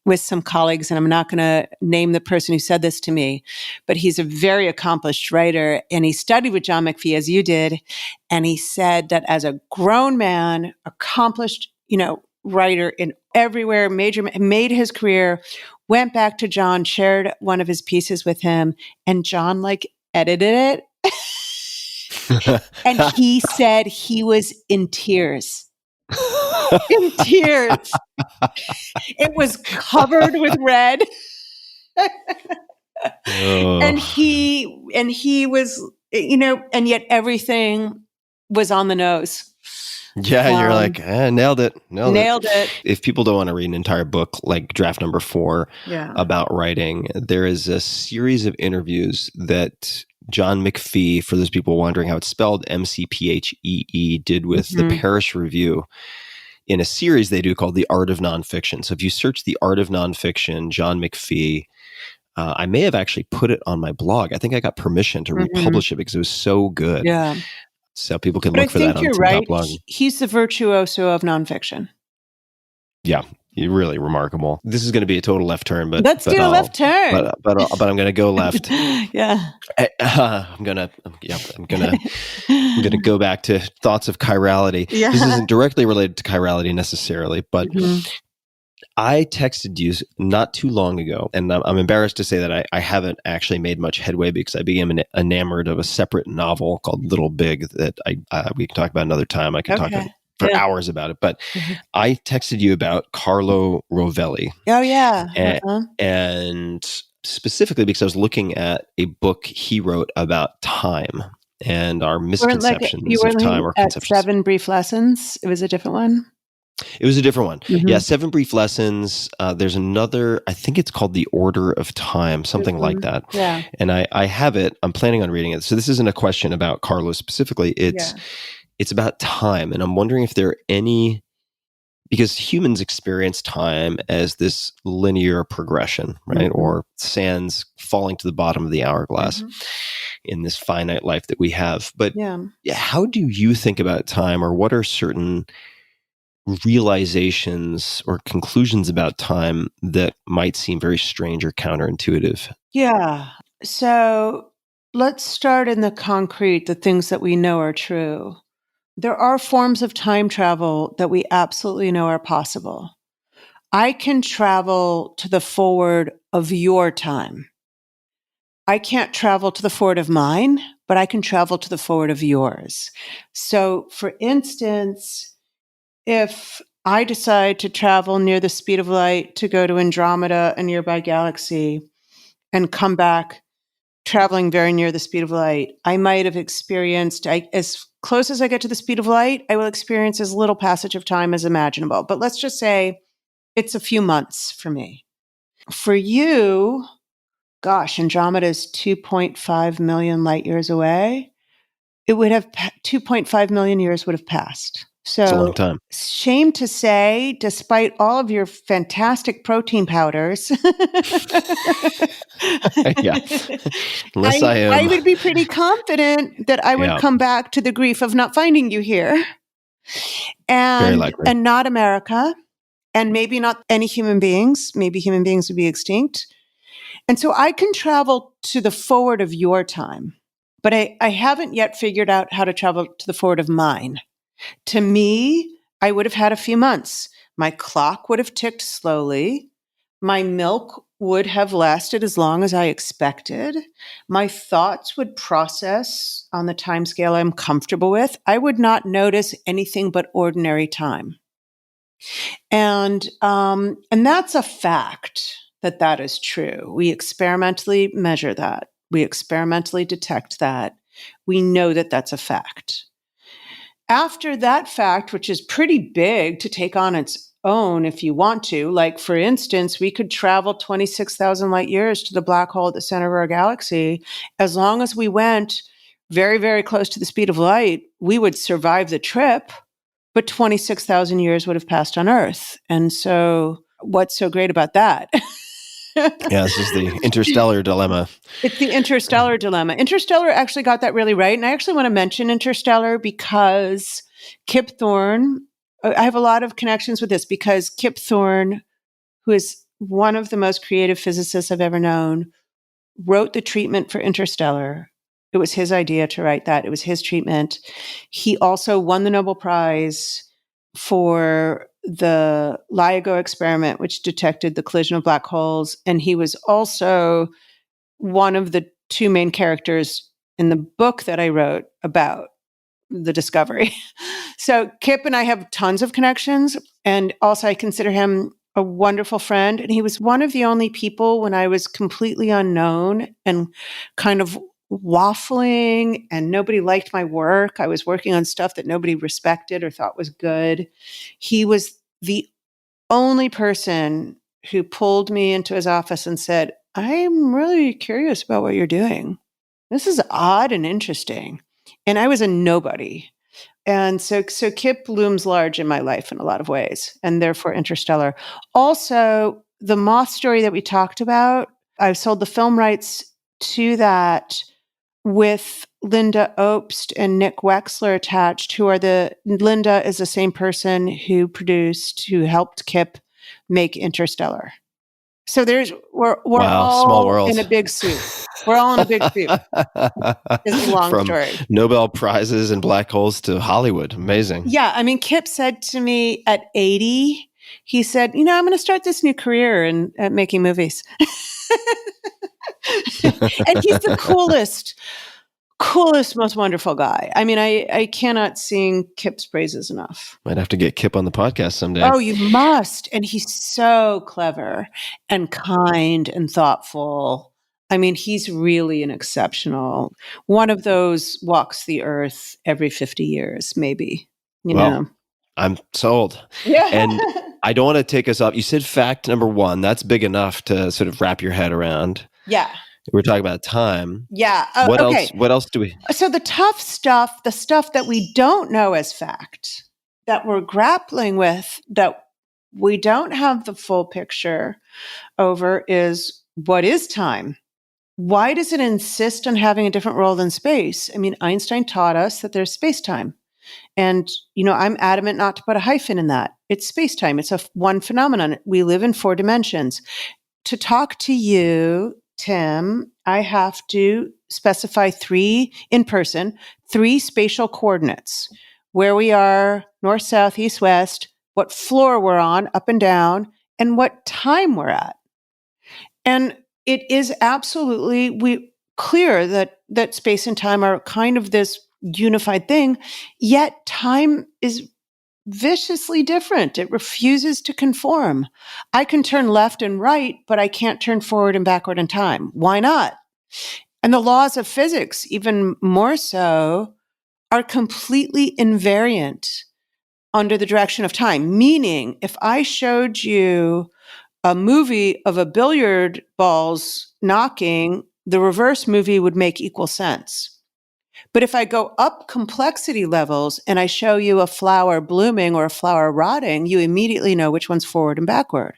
S7: with some colleagues. And I'm not going to name the person who said this to me, but he's a very accomplished writer. And he studied with John McPhee, as you did. And he said that as a grown man, accomplished, writer in everywhere, made his career, went back to John, shared one of his pieces with him, and John edited it. And he said he was in tears. In tears. It was covered with red. And he was, and yet everything was on the nose.
S6: Yeah, you're like, nailed it.
S7: Nailed it.
S6: If people don't want to read an entire book like draft number 4 about writing, there is a series of interviews that John McPhee, for those people wondering how it's spelled, McPhee, did with the Paris Review in a series they do called The Art of Nonfiction. So if you search The Art of Nonfiction, John McPhee, I may have actually put it on my blog. I think I got permission to republish it because it was so good.
S7: Yeah.
S6: So people can look for that on
S7: you're
S6: some
S7: right.
S6: top blog.
S7: He's the virtuoso of nonfiction.
S6: Yeah, really remarkable. This is going to be a total left turn, but
S7: let's do a left turn.
S6: But I'm going to go left.
S7: Yeah.
S6: I'm gonna go back to thoughts of chirality.
S7: Yeah.
S6: This isn't directly related to chirality necessarily, but I texted you not too long ago, and I'm embarrassed to say that I haven't actually made much headway because I became enamored of a separate novel called Little Big that we can talk about another time. I can talk for hours about it, but I texted you about Carlo Rovelli.
S7: Oh, yeah.
S6: And specifically because I was looking at a book he wrote about time and our misconceptions of time or conceptions.
S7: 7 Brief Lessons. It was a different one.
S6: It was a different one. Yeah, 7 Brief Lessons. There's another, I think it's called The Order of Time, something like that. Yeah. And I have it. I'm planning on reading it. So this isn't a question about Carlo specifically. It's about time. And I'm wondering if there are any, because humans experience time as this linear progression, right? Or sands falling to the bottom of the hourglass in this finite life that we have. But how do you think about time, or what are certain realizations or conclusions about time that might seem very strange or counterintuitive?
S7: Yeah. So let's start in the concrete, the things that we know are true. There are forms of time travel that we absolutely know are possible. I can travel to the forward of your time. I can't travel to the forward of mine, but I can travel to the forward of yours. So, for instance, if I decide to travel near the speed of light to go to Andromeda, a nearby galaxy, and come back traveling very near the speed of light, I might have experienced, as close as I get to the speed of light, I will experience as little passage of time as imaginable. But let's just say it's a few months for me. For you, gosh, Andromeda is 2.5 million light years away. It would have 2.5 million years would have passed. So,
S6: it's a long time.
S7: Shame to say, despite all of your fantastic protein powders,
S6: Unless
S7: I would be pretty confident that I would come back to the grief of not finding you here, and not America, and maybe not any human beings. Maybe human beings would be extinct, and so I can travel to the forward of your time, but I haven't yet figured out how to travel to the forward of mine. To me, I would have had a few months. My clock would have ticked slowly. My milk would have lasted as long as I expected. My thoughts would process on the timescale I'm comfortable with. I would not notice anything but ordinary time. And that's a fact. that that is true. We experimentally measure that. We experimentally detect that. We know that that's a fact. After that fact, which is pretty big to take on its own if you want to, like for instance, we could travel 26,000 light years to the black hole at the center of our galaxy. As long as we went very, very close to the speed of light, we would survive the trip, but 26,000 years would have passed on Earth. And so what's so great about that?
S6: Yeah, this is the interstellar dilemma.
S7: It's the interstellar dilemma. Interstellar actually got that really right. And I actually want to mention Interstellar because Kip Thorne, I have a lot of connections with this because Kip Thorne, who is one of the most creative physicists I've ever known, wrote the treatment for Interstellar. It was his idea to write that. It was his treatment. He also won the Nobel Prize for the LIGO experiment, which detected the collision of black holes. And he was also one of the two main characters in the book that I wrote about the discovery. So Kip and I have tons of connections. And also I consider him a wonderful friend. And he was one of the only people when I was completely unknown and kind of waffling and nobody liked my work. I was working on stuff that nobody respected or thought was good. He was the only person who pulled me into his office and said, I'm really curious about what you're doing. This is odd and interesting. And I was a nobody. And so Kip looms large in my life in a lot of ways, and therefore Interstellar. Also, the moth story that we talked about, I've sold the film rights to that with Linda Obst and Nick Wexler attached, Linda is the same person who helped Kip make Interstellar. So we're
S6: Wow,
S7: all
S6: small world.
S7: in a big soup. We're all in a big soup. It's a long
S6: From
S7: story.
S6: Nobel Prizes and black holes to Hollywood. Amazing.
S7: Yeah. I mean, Kip said to me at 80, he said, I'm going to start this new career in making movies. And he's the coolest, most wonderful guy. I mean, I cannot sing Kip's praises enough.
S6: Might have to get Kip on the podcast someday.
S7: Oh, you must. And he's so clever and kind and thoughtful. I mean, he's really an exceptional, one of those walks the earth every 50 years, maybe, you know.
S6: I'm sold.
S7: Yeah.
S6: And I don't want to take us off. You said fact number one. That's big enough to sort of wrap your head around.
S7: Yeah.
S6: We're talking about time.
S7: Yeah.
S6: Okay. What else do we?
S7: So the tough stuff, the stuff that we don't know as fact, that we're grappling with, that we don't have the full picture over is, what is time? Why does it insist on having a different role than space? I mean, Einstein taught us that there's space-time. And, I'm adamant not to put a hyphen in that. It's space-time. It's one phenomenon. We live in 4 dimensions. To talk to you, Tim, I have to specify 3 spatial coordinates: where we are, north, south, east, west, what floor we're on, up and down, and what time we're at. And it is absolutely clear that space and time are kind of this unified thing, yet time is viciously different. It refuses to conform. I can turn left and right, but I can't turn forward and backward in time. Why not? And the laws of physics, even more so, are completely invariant under the direction of time. Meaning, if I showed you a movie of a billiard balls knocking, the reverse movie would make equal sense. But if I go up complexity levels and I show you a flower blooming or a flower rotting, you immediately know which one's forward and backward.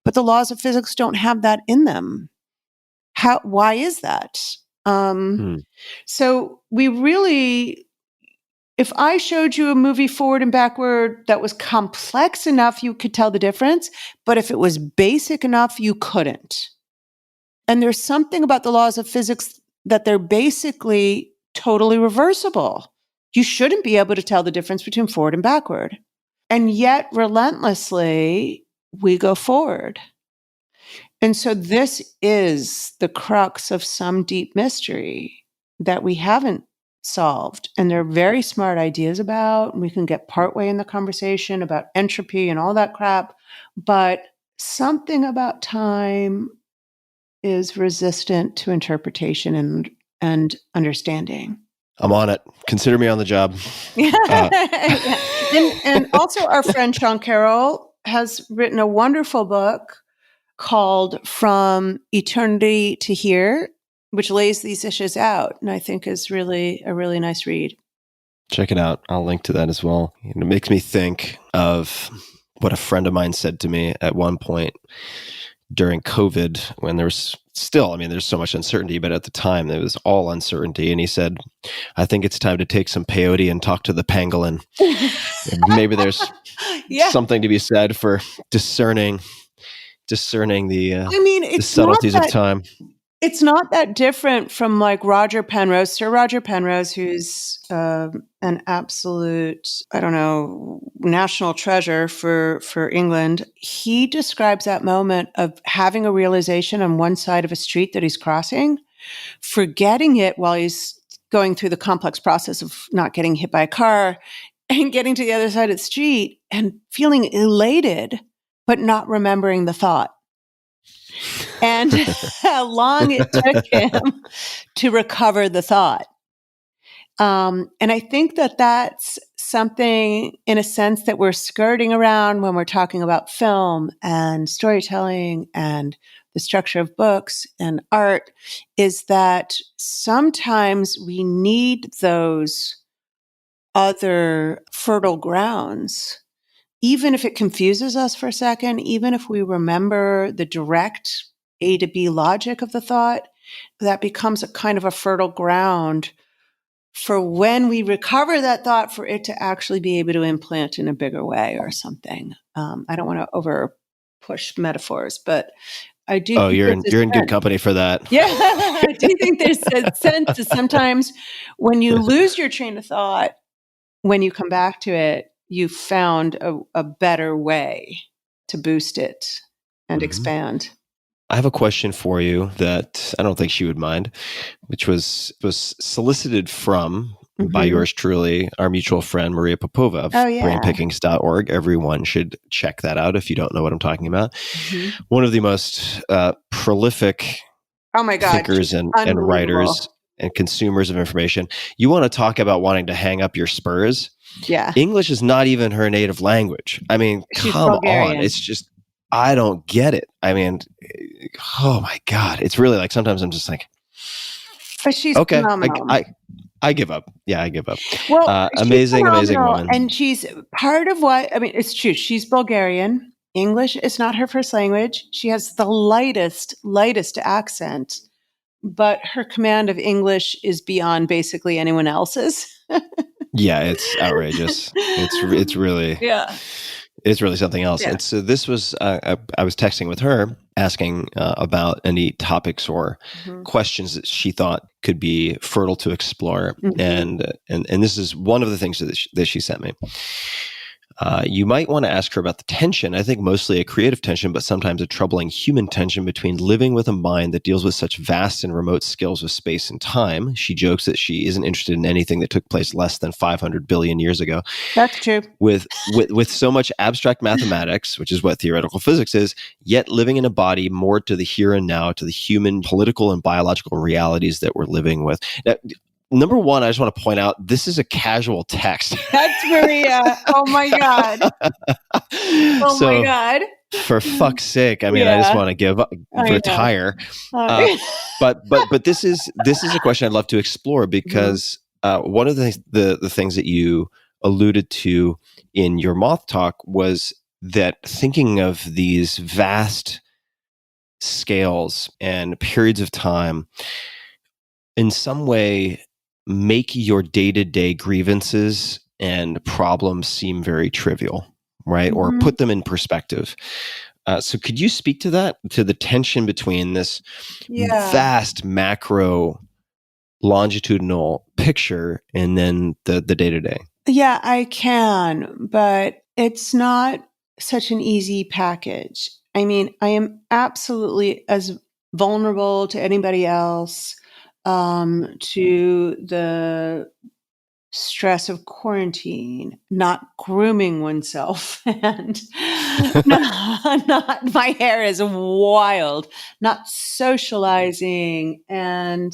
S7: But the laws of physics don't have that in them. Why is that? So we really, if I showed you a movie forward and backward that was complex enough, you could tell the difference. But if it was basic enough, you couldn't. And there's something about the laws of physics that they're basically totally reversible. You shouldn't be able to tell the difference between forward and backward. And yet, relentlessly, we go forward. And so this is the crux of some deep mystery that we haven't solved. And there are very smart ideas about, and we can get partway in the conversation about entropy and all that crap. But something about time is resistant to interpretation and understanding.
S6: I'm on it. Consider me on the job.
S7: Yeah. And also our friend Sean Carroll has written a wonderful book called From Eternity to Here, which lays these issues out, and I think is really a really nice read.
S6: Check it out. I'll link to that as well. It makes me think of what a friend of mine said to me at one point during COVID, when there was still, there's so much uncertainty, but at the time there was all uncertainty. And he said, I think it's time to take some peyote and talk to the pangolin. Maybe there's something to be said for discerning the subtleties of time.
S7: It's not that different from like Sir Roger Penrose, who's an absolute, national treasure for England. He describes that moment of having a realization on one side of a street that he's crossing, forgetting it while he's going through the complex process of not getting hit by a car and getting to the other side of the street and feeling elated, but not remembering the thought. And how long it took him to recover the thought. And I think that that's something, in a sense, that we're skirting around when we're talking about film and storytelling and the structure of books and art, is that sometimes we need those other fertile grounds, even if it confuses us for a second, even if we remember the direct A to B logic of the thought, that becomes a kind of a fertile ground for when we recover that thought, for it to actually be able to implant in a bigger way or something. I don't want to over push metaphors, but I do.
S6: Oh, you're in good company for that.
S7: Yeah, I do think there's a sense that sometimes when you lose your train of thought, when you come back to it, you found a better way to boost it and expand.
S6: I have a question for you that I don't think she would mind, which was solicited from by yours truly, our mutual friend Maria Popova of brainpickings.org. Everyone should check that out if you don't know what I'm talking about. One of the most prolific thinkers and writers and consumers of information. You want to talk about wanting to hang up your spurs?
S7: Yeah.
S6: English is not even her native language.
S7: She's
S6: come
S7: Bulgarian.
S6: on. It's just, I don't get it. Oh my God. It's really like, sometimes I'm just like,
S7: but she's
S6: okay,
S7: phenomenal.
S6: I give up. Yeah, I give up.
S7: Well,
S6: amazing woman.
S7: And she's part of what, it's true. She's Bulgarian. English is not her first language. She has the lightest accent, but her command of English is beyond basically anyone else's.
S6: Yeah, it's outrageous. It's really, it's really something else. Yeah. And so this was, I was texting with her asking about any topics or questions that she thought could be fertile to explore. And this is one of the things that she sent me. You might want to ask her about the tension, I think mostly a creative tension, but sometimes a troubling human tension between living with a mind that deals with such vast and remote skills of space and time. She jokes that she isn't interested in anything that took place less than 500 billion years ago.
S7: That's true.
S6: With so much abstract mathematics, which is what theoretical physics is, yet living in a body more to the here and now, to the human, political, and biological realities that we're living with. Now, number one, I just want to point out, this is a casual text.
S7: That's Maria. Oh my God. My God.
S6: For fuck's sake. I just want to retire. But this is a question I'd love to explore, because one of the things that you alluded to in your Moth talk was that thinking of these vast scales and periods of time in some way make your day-to-day grievances and problems seem very trivial, right? Or put them in perspective. So could you speak to that, to the tension between this vast macro longitudinal picture and then the day-to-day?
S7: Yeah, I can, but it's not such an easy package. I am absolutely as vulnerable to anybody else, to the stress of quarantine, not grooming oneself, and No, not my hair is wild. Not socializing and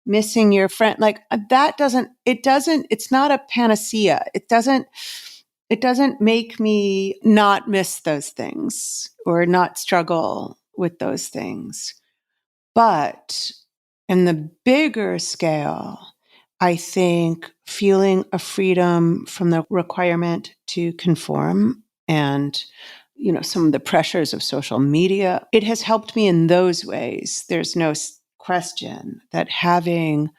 S7: missing your friend. Like it's not a panacea. It doesn't make me not miss those things or not struggle with those things. But in the bigger scale, I think feeling a freedom from the requirement to conform and some of the pressures of social media, it has helped me in those ways. There's no question that having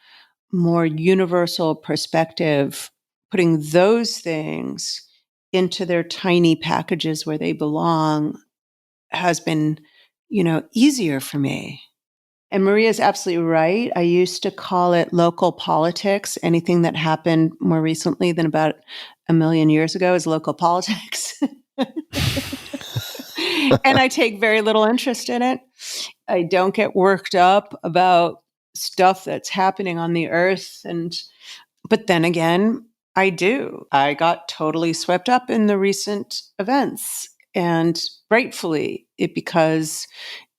S7: more universal perspective, putting those things into their tiny packages where they belong has been, easier for me. And Maria's absolutely right. I used to call it local politics. Anything that happened more recently than about a million years ago is local politics. And I take very little interest in it. I don't get worked up about stuff that's happening on the earth. But then again, I do. I got totally swept up in the recent events, and rightfully because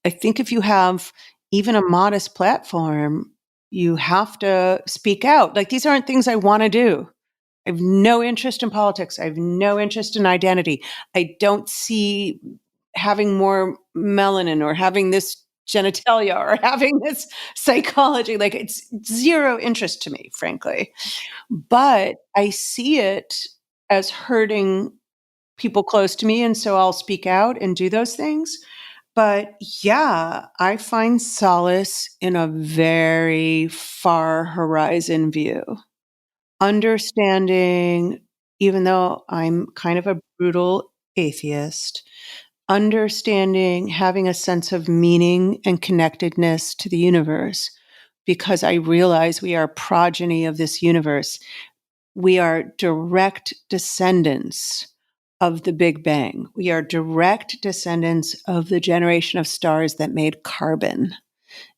S7: I think if you have even a modest platform, you have to speak out. Like, these aren't things I want to do. I have no interest in politics. I have no interest in identity. I don't see having more melanin or having this genitalia or having this psychology. Like, it's zero interest to me, frankly. But I see it as hurting people close to me. And so I'll speak out and do those things. But yeah, I find solace in a very far horizon view. Understanding, even though I'm kind of a brutal atheist, understanding having a sense of meaning and connectedness to the universe, because I realize we are progeny of this universe. We are direct descendants of the Big Bang. We are direct descendants of the generation of stars that made carbon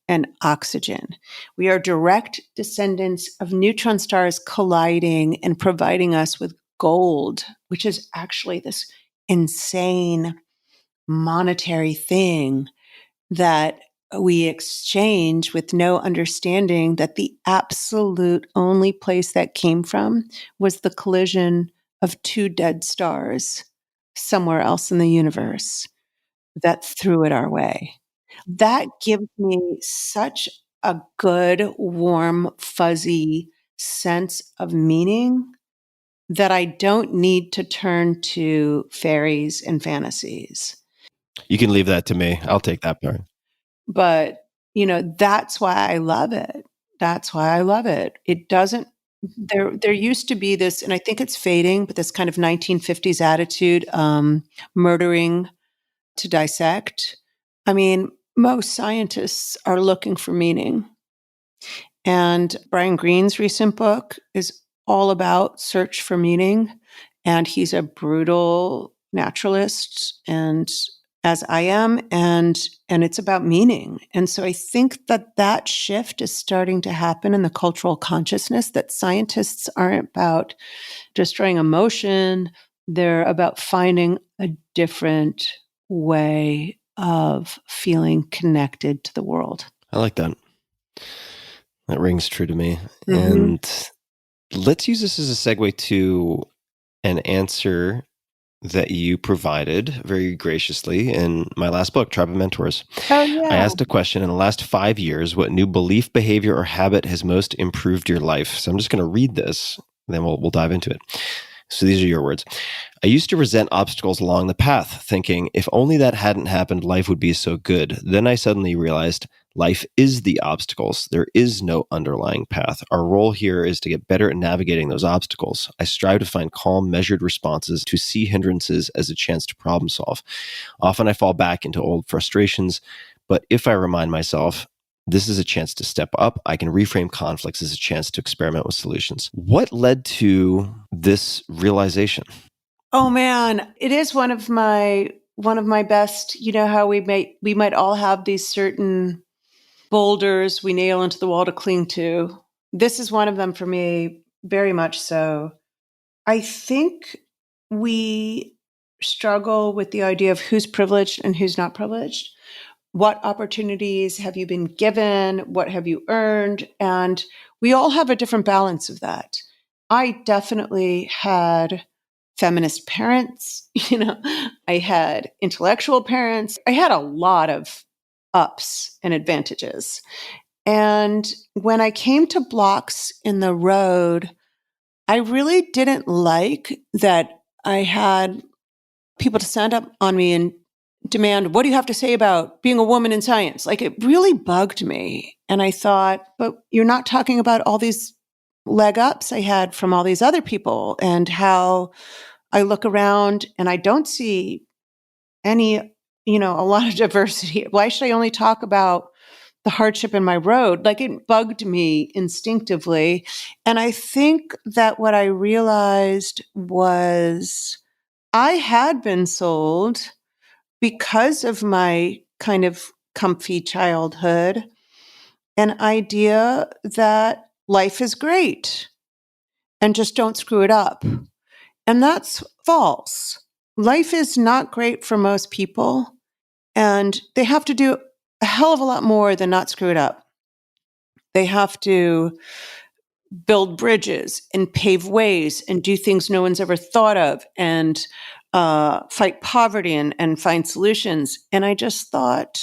S7: and oxygen. We are direct descendants of neutron stars colliding and providing us with gold, which is actually this insane monetary thing that we exchange with no understanding that the absolute only place that came from was the collision of two dead stars somewhere else in the universe that threw it our way. That gives me such a good, warm, fuzzy sense of meaning that I don't need to turn to fairies and fantasies.
S6: You can leave that to me. I'll take that part.
S7: But, that's why I love it. That's why I love it. It doesn't, there used to be this, and I think it's fading, but this kind of 1950s attitude, murdering to dissect. I mean, most scientists are looking for meaning. And Brian Greene's recent book is all about search for meaning. And he's a brutal naturalist, and as I am, and it's about meaning. And so I think that shift is starting to happen in the cultural consciousness, that scientists aren't about destroying emotion. They're about finding a different way of feeling connected to the world.
S6: I like that. That rings true to me.
S7: Mhm.
S6: And let's use this as a segue to an answer that you provided very graciously in my last book, Tribe of Mentors.
S7: Oh, yeah.
S6: I asked a question: in the last 5 years, what new belief, behavior, or habit has most improved your life? So I'm just going to read this, then we'll dive into it. So these are your words. I used to resent obstacles along the path, thinking if only that hadn't happened, life would be so good. Then I suddenly realized life is the obstacles. There is no underlying path. Our role here is to get better at navigating those obstacles. I strive to find calm, measured responses, to see hindrances as a chance to problem solve. Often I fall back into old frustrations, but if I remind myself, this is a chance to step up, I can reframe conflicts as a chance to experiment with solutions. What led to this realization?
S7: Oh man, it is one of my best. You know how we might all have these certain boulders we nail into the wall to cling to. This is one of them for me, very much so. I think we struggle with the idea of who's privileged and who's not privileged. What opportunities have you been given? What have you earned? And we all have a different balance of that. I definitely had feminist parents, I had intellectual parents. I had a lot of ups and advantages. And when I came to blocks in the road, I really didn't like that I had people to stand up on me and demand, what do you have to say about being a woman in science? Like, it really bugged me. And I thought, but you're not talking about all these leg ups I had from all these other people and how I look around and I don't see any, a lot of diversity. Why should I only talk about the hardship in my road? Like, it bugged me instinctively. And I think that what I realized was I had been sold, because of my kind of comfy childhood, an idea that life is great and just don't screw it up. And that's false. Life is not great for most people, and they have to do a hell of a lot more than not screw it up. They have to build bridges and pave ways and do things no one's ever thought of and fight poverty and find solutions. And I just thought,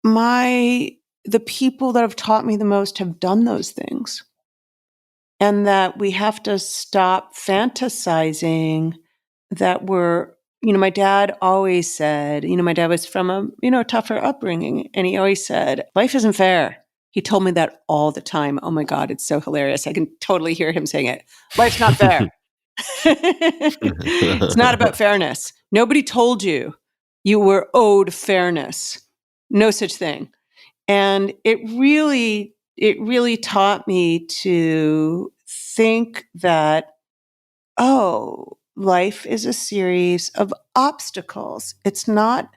S7: the people that have taught me the most have done those things. And that we have to stop fantasizing that my dad always said, my dad was from a tougher upbringing. And he always said, life isn't fair. He told me that all the time. Oh my God, it's so hilarious. I can totally hear him saying it. Life's not fair. It's not about fairness. Nobody told you were owed fairness. No such thing. And it really taught me to think that, life is a series of obstacles. It's not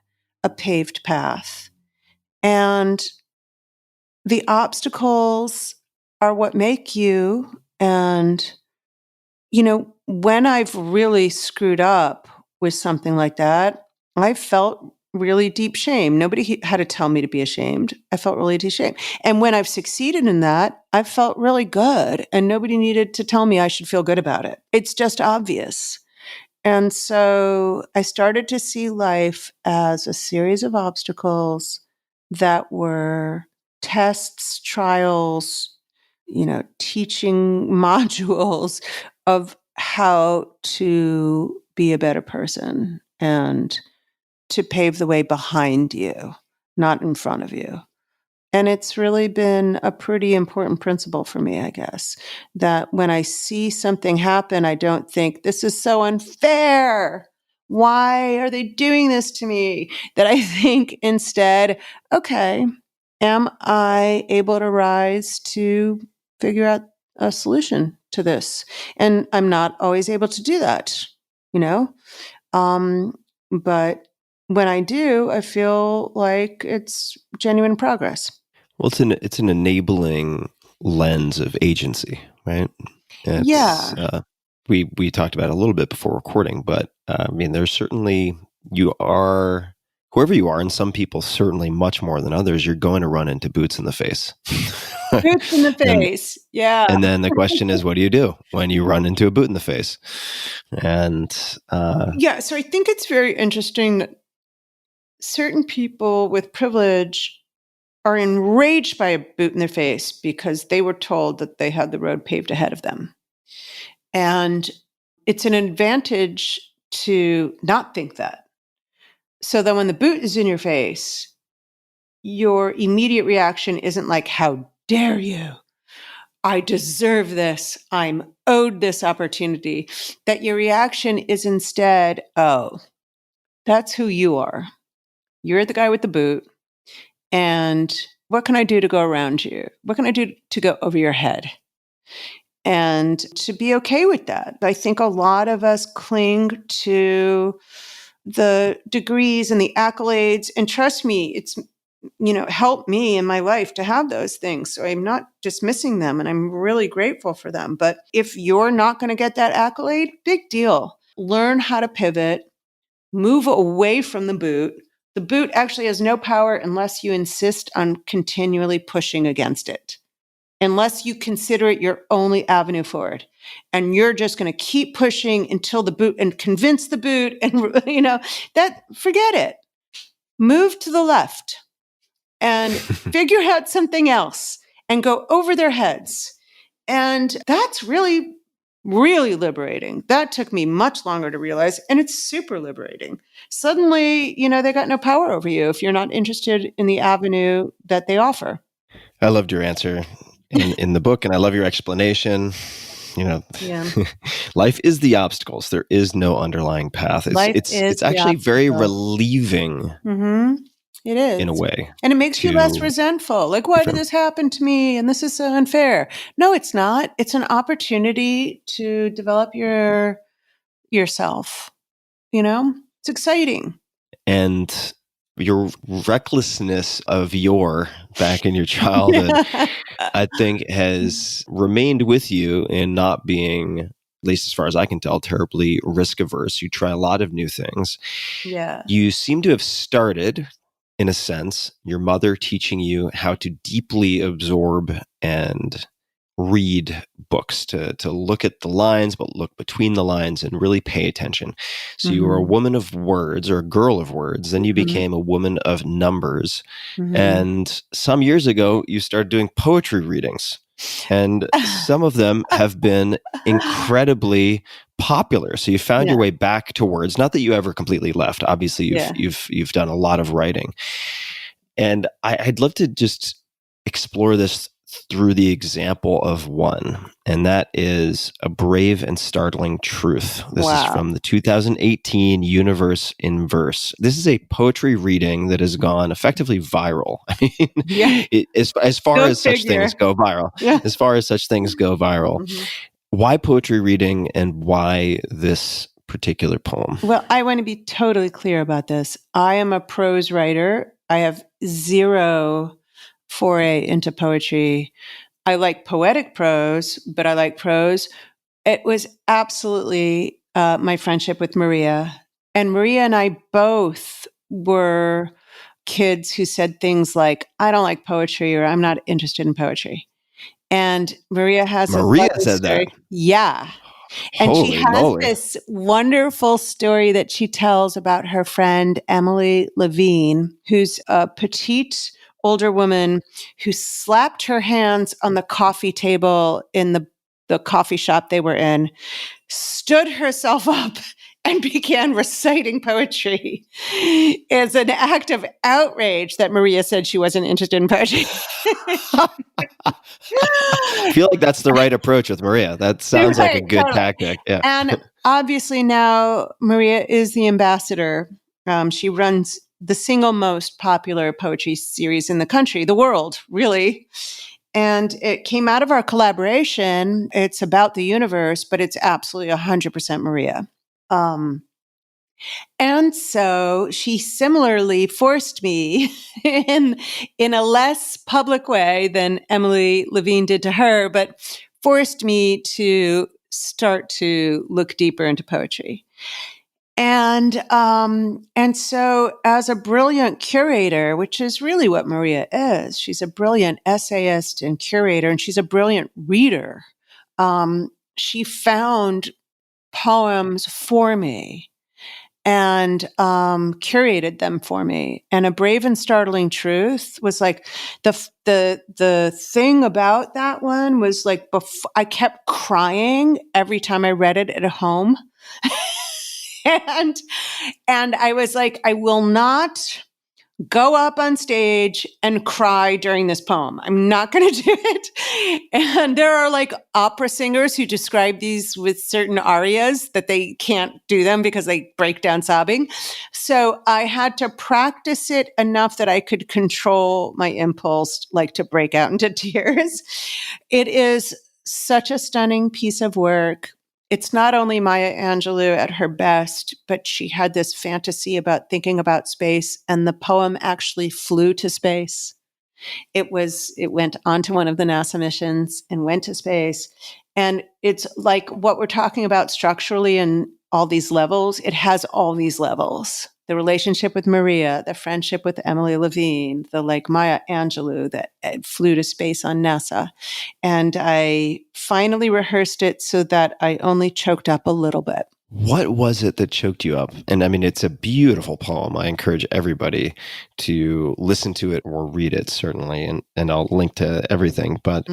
S7: a paved path. And the obstacles are what make you. And, when I've really screwed up with something like that, I felt really deep shame. Nobody had to tell me to be ashamed. I felt really deep shame. And when I've succeeded in that, I felt really good. And nobody needed to tell me I should feel good about it. It's just obvious. And so I started to see life as a series of obstacles that were tests, trials, teaching modules of how to be a better person and to pave the way behind you, not in front of you. And it's really been a pretty important principle for me, I guess, that when I see something happen, I don't think, this is so unfair. Why are they doing this to me? That I think instead, okay, am I able to rise to figure out a solution to this? And I'm not always able to do that, but when I do, I feel like it's genuine progress.
S6: Well, it's an enabling lens of agency, right?
S7: Yeah.
S6: We talked about it a little bit before recording, but there's certainly, whoever you are, and some people certainly much more than others, you're going to run into boots in the face.
S7: Boots in the face. Yeah.
S6: And then the question is, what do you do when you run into a boot in the face? And
S7: so I think it's very interesting that certain people with privilege are enraged by a boot in their face because they were told that they had the road paved ahead of them. And it's an advantage to not think that. So that when the boot is in your face, your immediate reaction isn't like, how dare you? I deserve this. I'm owed this opportunity. That your reaction is instead, oh, that's who you are. You're the guy with the boot. And what can I do to go around you? What can I do to go over your head? And to be okay with that. I think a lot of us cling to the degrees and the accolades. And trust me, it's, helped me in my life to have those things. So I'm not dismissing them and I'm really grateful for them. But if you're not going to get that accolade, big deal. Learn how to pivot. move away from the boot. The boot actually has no power unless you insist on continually pushing against it, unless you consider it your only avenue forward. And you're just going to keep pushing until the boot and convince the boot. And, that forget it. Move to the left and figure out something else and go over their heads. And that's really, really liberating. That took me much longer to realize, and it's super liberating. Suddenly, they got no power over you if you're not interested in the avenue that they offer.
S6: I loved your answer in the book, and I love your explanation.
S7: Yeah.
S6: Life is the obstacles. There is no underlying path. It's actually very relieving.
S7: Mm-hmm. It is.
S6: In a way.
S7: And it makes you less resentful. Like, why did this happen to me? And this is so unfair. No, it's not. It's an opportunity to develop yourself. It's exciting.
S6: And your recklessness of back in your childhood, I think has remained with you in not being, at least as far as I can tell, terribly risk averse. You try a lot of new things.
S7: Yeah.
S6: You seem to have started, in a sense, your mother teaching you how to deeply absorb and read books, to look at the lines, but look between the lines and really pay attention. So you were a woman of words, or a girl of words. Then you became a woman of numbers. And some years ago, you started doing poetry readings. And some of them have been incredibly popular. So you found your way back to words. Not that you ever completely left. Obviously, you've done a lot of writing. And I'd love to just explore this through the example of one, and that is A Brave and Startling Truth. This is from the 2018 Universe in Verse. This is a poetry reading that has gone effectively viral. I mean, as far as such things go viral. Yeah. As far as such things go viral. Why poetry reading, and why this particular poem?
S7: Well, I want to be totally clear about this. I am a prose writer. I have zero foray into poetry. I like poetic prose, but I like prose. It was absolutely my friendship with Maria. And Maria and I both were kids who said things like, I don't like poetry, or I'm not interested in poetry. And Maria
S6: said that.
S7: Yeah. And
S6: Holy
S7: she has
S6: moly.
S7: this wonderful story that she tells about her friend, Janna Levin, who's a petite older woman who slapped her hands on the coffee table in the coffee shop they were in, stood herself up, and began reciting poetry as an act of outrage that Maria said she wasn't interested in poetry.
S6: I feel like that's the right approach with Maria. That sounds like a good tactic. Yeah.
S7: And obviously now Maria is the ambassador. She runs the single most popular poetry series in the country, the world, really. And it came out of our collaboration. It's about the universe, but it's absolutely 100% Maria. And so she similarly forced me in a less public way than Janna Levin did to her, but forced me to start to look deeper into poetry. And so as a brilliant curator, which is really what Maria is, she's a brilliant essayist and curator, and she's a brilliant reader. She found poems for me and curated them for me. And A Brave and Startling Truth was like the thing about that one was like I kept crying every time I read it at home. And I was like, I will not go up on stage and cry during this poem. I'm not going to do it. And there are like opera singers who describe these with certain arias that they can't do them because they break down sobbing. So I had to practice it enough that I could control my impulse, like to break out into tears. It is such a stunning piece of work. It's not only Maya Angelou at her best, but she had this fantasy about thinking about space, and the poem actually flew to space. It went onto one of the NASA missions and went to space. And it's like what we're talking about structurally in all these levels. It has all these levels. The relationship with Maria, the friendship with Emily Levine, the like Maya Angelou that flew to space on NASA. And I finally rehearsed it so that I only choked up a little bit.
S6: What was it that choked you up? And I mean, it's a beautiful poem. I encourage everybody to listen to it or read it, certainly. And I'll link to everything. But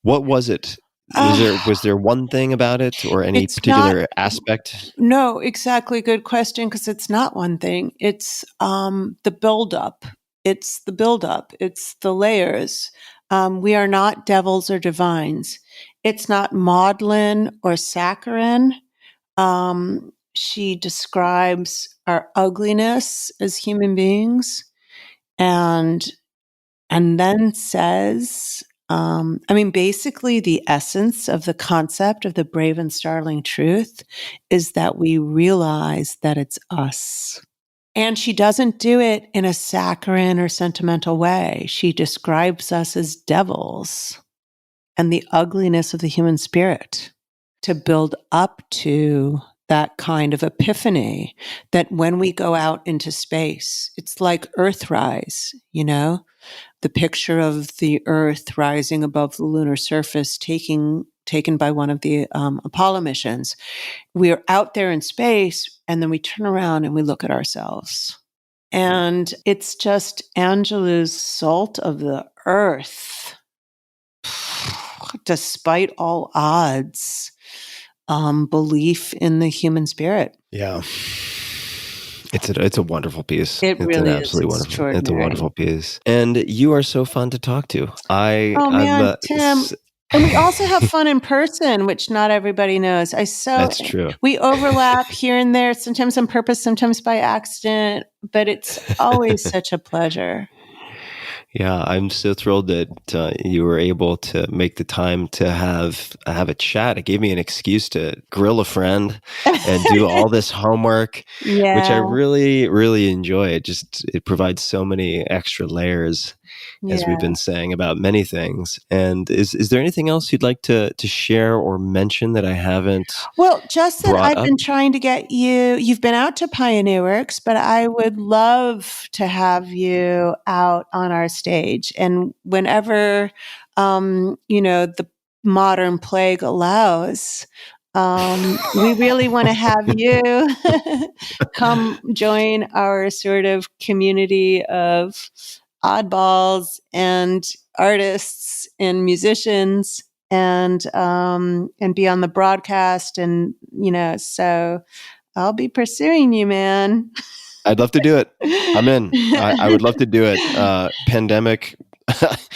S6: what was it? Was there one thing about it or any
S7: It's
S6: particular
S7: not,
S6: aspect?
S7: no, exactly. Good question. Because it's not one thing. It's the buildup. It's the buildup. It's the layers. We are not devils or divines. It's not maudlin or saccharine. She describes our ugliness as human beings and then says, basically the essence of the concept of the brave and startling truth is that we realize that it's us. And she doesn't do it in a saccharine or sentimental way. She describes us as devils and the ugliness of the human spirit to build up to that kind of epiphany that when we go out into space, it's like Earthrise, the picture of the Earth rising above the lunar surface taken by one of the Apollo missions. We are out there in space, and then we turn around and we look at ourselves. And it's just Angelou's salt of the earth, despite all odds, belief in the human spirit.
S6: Yeah. It's a wonderful piece.
S7: It really
S6: it's an absolutely
S7: is
S6: wonderful.
S7: extraordinary.
S6: It's a wonderful piece, and you are so fun to talk to.
S7: Man, Tim. And we also have fun in person, which not everybody knows.
S6: That's true.
S7: We overlap here and there, sometimes on purpose, sometimes by accident, but it's always such a pleasure.
S6: Yeah, I'm so thrilled that you were able to make the time to have a chat. It gave me an excuse to grill a friend and do all this homework, which I really, really enjoy. It provides so many extra layers, as we've been saying about many things. And is there anything else you'd like to share or mention that I haven't?
S7: Well, just that I've
S6: up?
S7: been trying to get you. You've been out to Pioneer Works, but I would love to have you out on our stage. And whenever, the modern plague allows, we really want to have you come join our sort of community of oddballs and artists and musicians and be on the broadcast. And, so I'll be pursuing you, man.
S6: I'd love to do it. I'm in. I would love to do it. Pandemic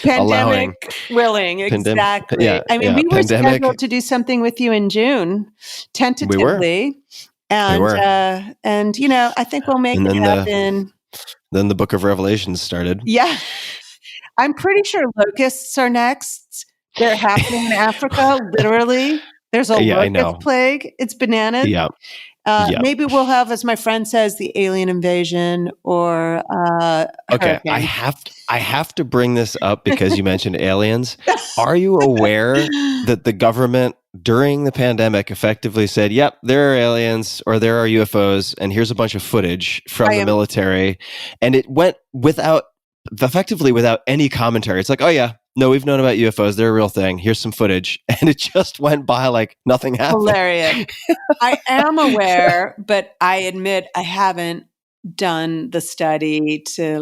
S6: allowing.
S7: Willing, exactly. We were scheduled to do something with you in June, tentatively.
S6: We were.
S7: And I think we'll make it happen.
S6: Then the Book of Revelations started.
S7: Yeah. I'm pretty sure locusts are next. They're happening in Africa, literally. There's a locust plague. It's bananas.
S6: Yeah.
S7: Maybe we'll have, as my friend says, the alien invasion or
S6: okay.
S7: hurricane.
S6: I have to bring this up because you mentioned aliens. Are you aware that the government during the pandemic effectively said, "Yep, there are aliens or there are UFOs, and here's a bunch of footage from the military," and it went effectively without any commentary. It's like, "Oh yeah, no, we've known about UFOs. They're a real thing. Here's some footage." And it just went by like nothing happened.
S7: Hilarious. I am aware, but I admit I haven't done the study to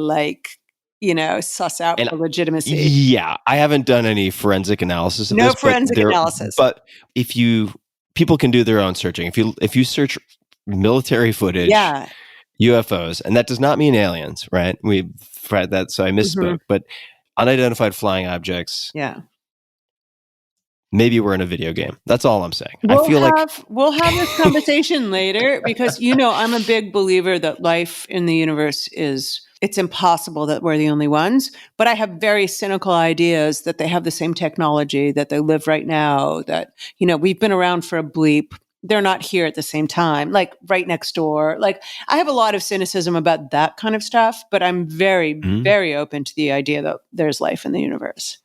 S7: suss out the legitimacy.
S6: Yeah, I haven't done any forensic analysis of this.
S7: No forensic analysis.
S6: But people can do their own searching. If you search military footage, UFOs, and that does not mean aliens, right? We've tried that, so I misspoke. But unidentified flying objects.
S7: Yeah.
S6: Maybe we're in a video game. That's all I'm saying.
S7: We'll have this conversation later because I'm a big believer that life in the universe it's impossible that we're the only ones. But I have very cynical ideas that they have the same technology, that they live right now, that, we've been around for a bleep. They're not here at the same time, like right next door. Like I have a lot of cynicism about that kind of stuff, but I'm very, very open to the idea that there's life in the universe.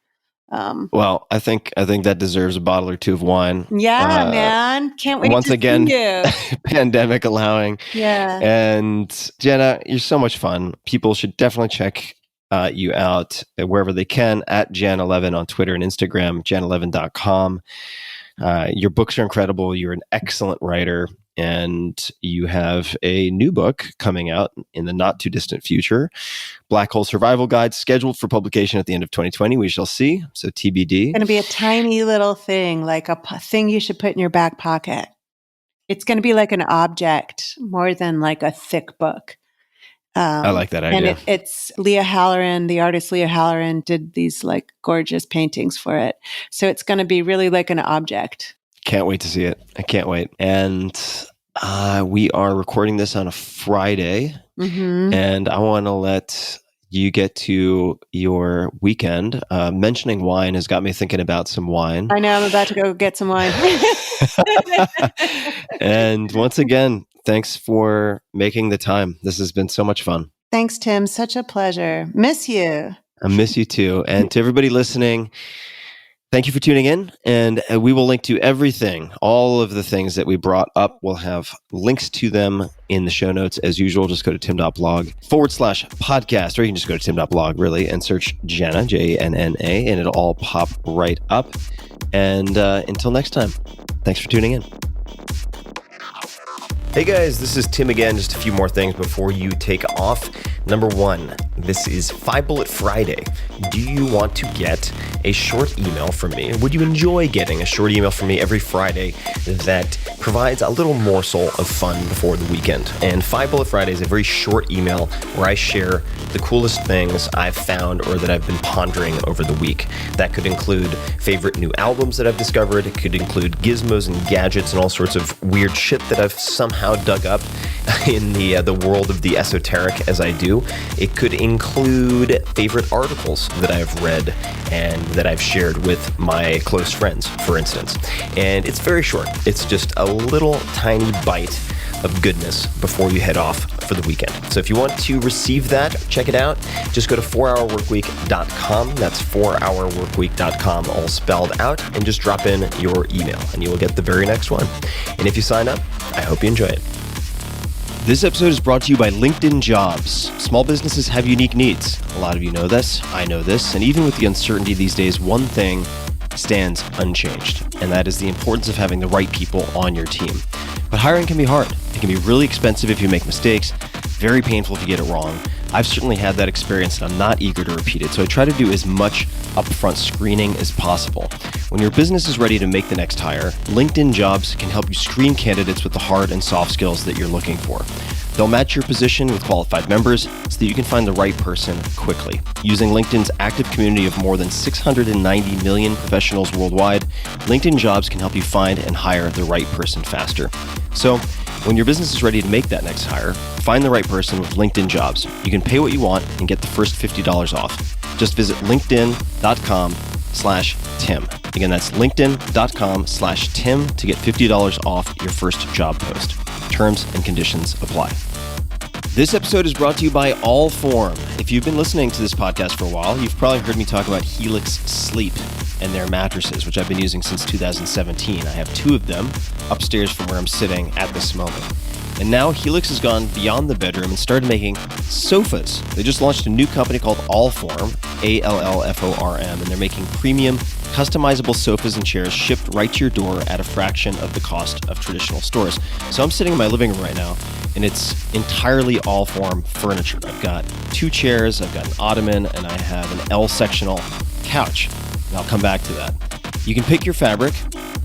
S6: Well, I think that deserves a bottle or two of wine.
S7: Yeah, man. Can't wait
S6: Once
S7: to
S6: again,
S7: see you.
S6: pandemic allowing.
S7: Yeah.
S6: And Janna, you're so much fun. People should definitely check you out wherever they can at Janna Levin on Twitter and Instagram, jannalevin.com. Your books are incredible. You're an excellent writer, and you have a new book coming out in the not too distant future, Black Hole Survival Guide, scheduled for publication at the end of 2020. We shall see. So TBD.
S7: It's going to be a tiny little thing, like a thing you should put in your back pocket. It's going to be like an object more than like a thick book.
S6: I like that idea.
S7: And it's Leah Halloran, the artist Leah Halloran did these like gorgeous paintings for it. So it's going to be really like an object.
S6: Can't wait to see it. I can't wait. And we are recording this on a Friday.
S7: Mm-hmm.
S6: And I want to let you get to your weekend. Mentioning wine has got me thinking about some wine.
S7: I know, I'm about to go get some wine.
S6: And once again, thanks for making the time. This has been so much fun.
S7: Thanks, Tim. Such a pleasure. Miss you.
S6: I miss you too. And to everybody listening, thank you for tuning in. And we will link to everything, all of the things that we brought up. We'll have links to them in the show notes. As usual, just go to tim.blog/podcast, or you can just go to tim.blog really and search Janna, Janna, and it'll all pop right up. And until next time, thanks for tuning in. Hey guys, this is Tim again. Just a few more things before you take off. Number one, this is 5 Bullet Friday. Do you want to get a short email from me? Would you enjoy getting a short email from me every Friday that provides a little morsel of fun before the weekend? And 5 Bullet Friday is a very short email where I share the coolest things I've found or that I've been pondering over the week. That could include favorite new albums that I've discovered. It could include gizmos and gadgets and all sorts of weird shit that I've somehow dug up in the world of the esoteric as I do. It could include favorite articles that I've read and that I've shared with my close friends, for instance. And it's very short. It's just a little tiny bite of goodness before you head off for the weekend. So if you want to receive that, check it out. Just go to 4hourworkweek.com. That's 4hourworkweek.com, all spelled out, and just drop in your email and you will get the very next one. And if you sign up, I hope you enjoy it. This episode is brought to you by LinkedIn Jobs. Small businesses have unique needs. A lot of you know this, I know this, and even with the uncertainty these days, one thing stands unchanged, and that is the importance of having the right people on your team. But hiring can be hard. It can be really expensive if you make mistakes, very painful if you get it wrong. I've certainly had that experience, and I'm not eager to repeat it, so I try to do as much upfront screening as possible. When your business is ready to make the next hire, LinkedIn Jobs can help you screen candidates with the hard and soft skills that you're looking for. They'll match your position with qualified members so that you can find the right person quickly. Using LinkedIn's active community of more than 690 million professionals worldwide, LinkedIn Jobs can help you find and hire the right person faster. So, when your business is ready to make that next hire, find the right person with LinkedIn Jobs. You can pay what you want and get the first $50 off. Just visit linkedin.com/Tim. Again, that's linkedin.com/Tim to get $50 off your first job post. Terms and conditions apply. This episode is brought to you by Allform. If you've been listening to this podcast for a while, you've probably heard me talk about Helix Sleep and their mattresses, which I've been using since 2017. I have 2 of them upstairs from where I'm sitting at this moment. And now Helix has gone beyond the bedroom and started making sofas. They just launched a new company called Allform, Allform, and they're making premium, customizable sofas and chairs shipped right to your door at a fraction of the cost of traditional stores. So I'm sitting in my living room right now, and it's entirely Allform furniture. I've got 2 chairs, I've got an ottoman, and I have an L-sectional couch. And I'll come back to that. You can pick your fabric.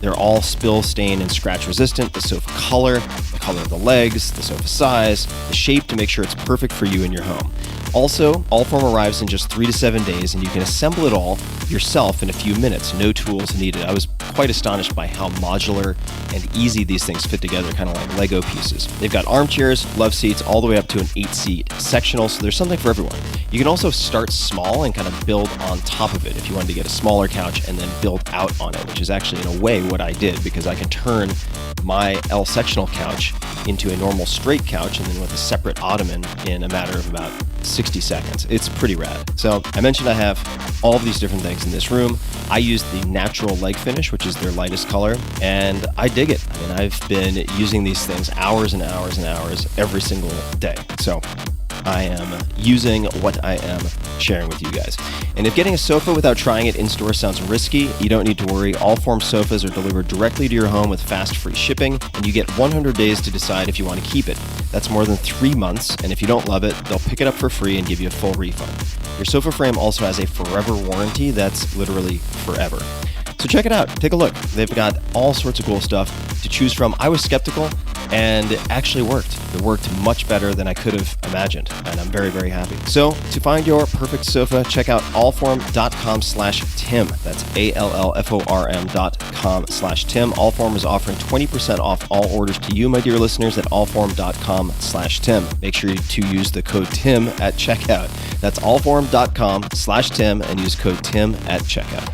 S6: They're all spill, stain, and scratch resistant. The sofa color, the color of the legs, the sofa size, the shape to make sure it's perfect for you and your home. Also, Allform arrives in just 3 to 7 days, and you can assemble it all yourself in a few minutes. No tools needed. I was quite astonished by how modular and easy these things fit together, kind of like Lego pieces. They've got armchairs, love seats, all the way up to an 8-seat sectional, so there's something for everyone. You can also start small and kind of build on top of it if you wanted to get a smaller couch and then build out on it, which is actually in a way what I did, because I can turn my L-sectional couch into a normal straight couch and then with a separate ottoman in a matter of about 60 seconds. It's pretty rad. So I mentioned I have all of these different things in this room. I used the natural leg finish, which is their lightest color, and I dig it. I mean, I've been using these things hours and hours and hours every single day. So I am using what I am sharing with you guys. And if getting a sofa without trying it in-store sounds risky, you don't need to worry. Allform sofas are delivered directly to your home with fast free shipping, and you get 100 days to decide if you want to keep it. That's more than 3 months, and if you don't love it, they'll pick it up for free and give you a full refund. Your sofa frame also has a forever warranty that's literally forever. So check it out. Take a look. They've got all sorts of cool stuff to choose from. I was skeptical, and it actually worked. It worked much better than I could have imagined, and I'm very, very happy. So to find your perfect sofa, check out allform.com/Tim. That's allform.com/Tim. Allform is offering 20% off all orders to you, my dear listeners, at allform.com/Tim. Make sure to use the code TIM at checkout. That's allform.com/Tim and use code TIM at checkout.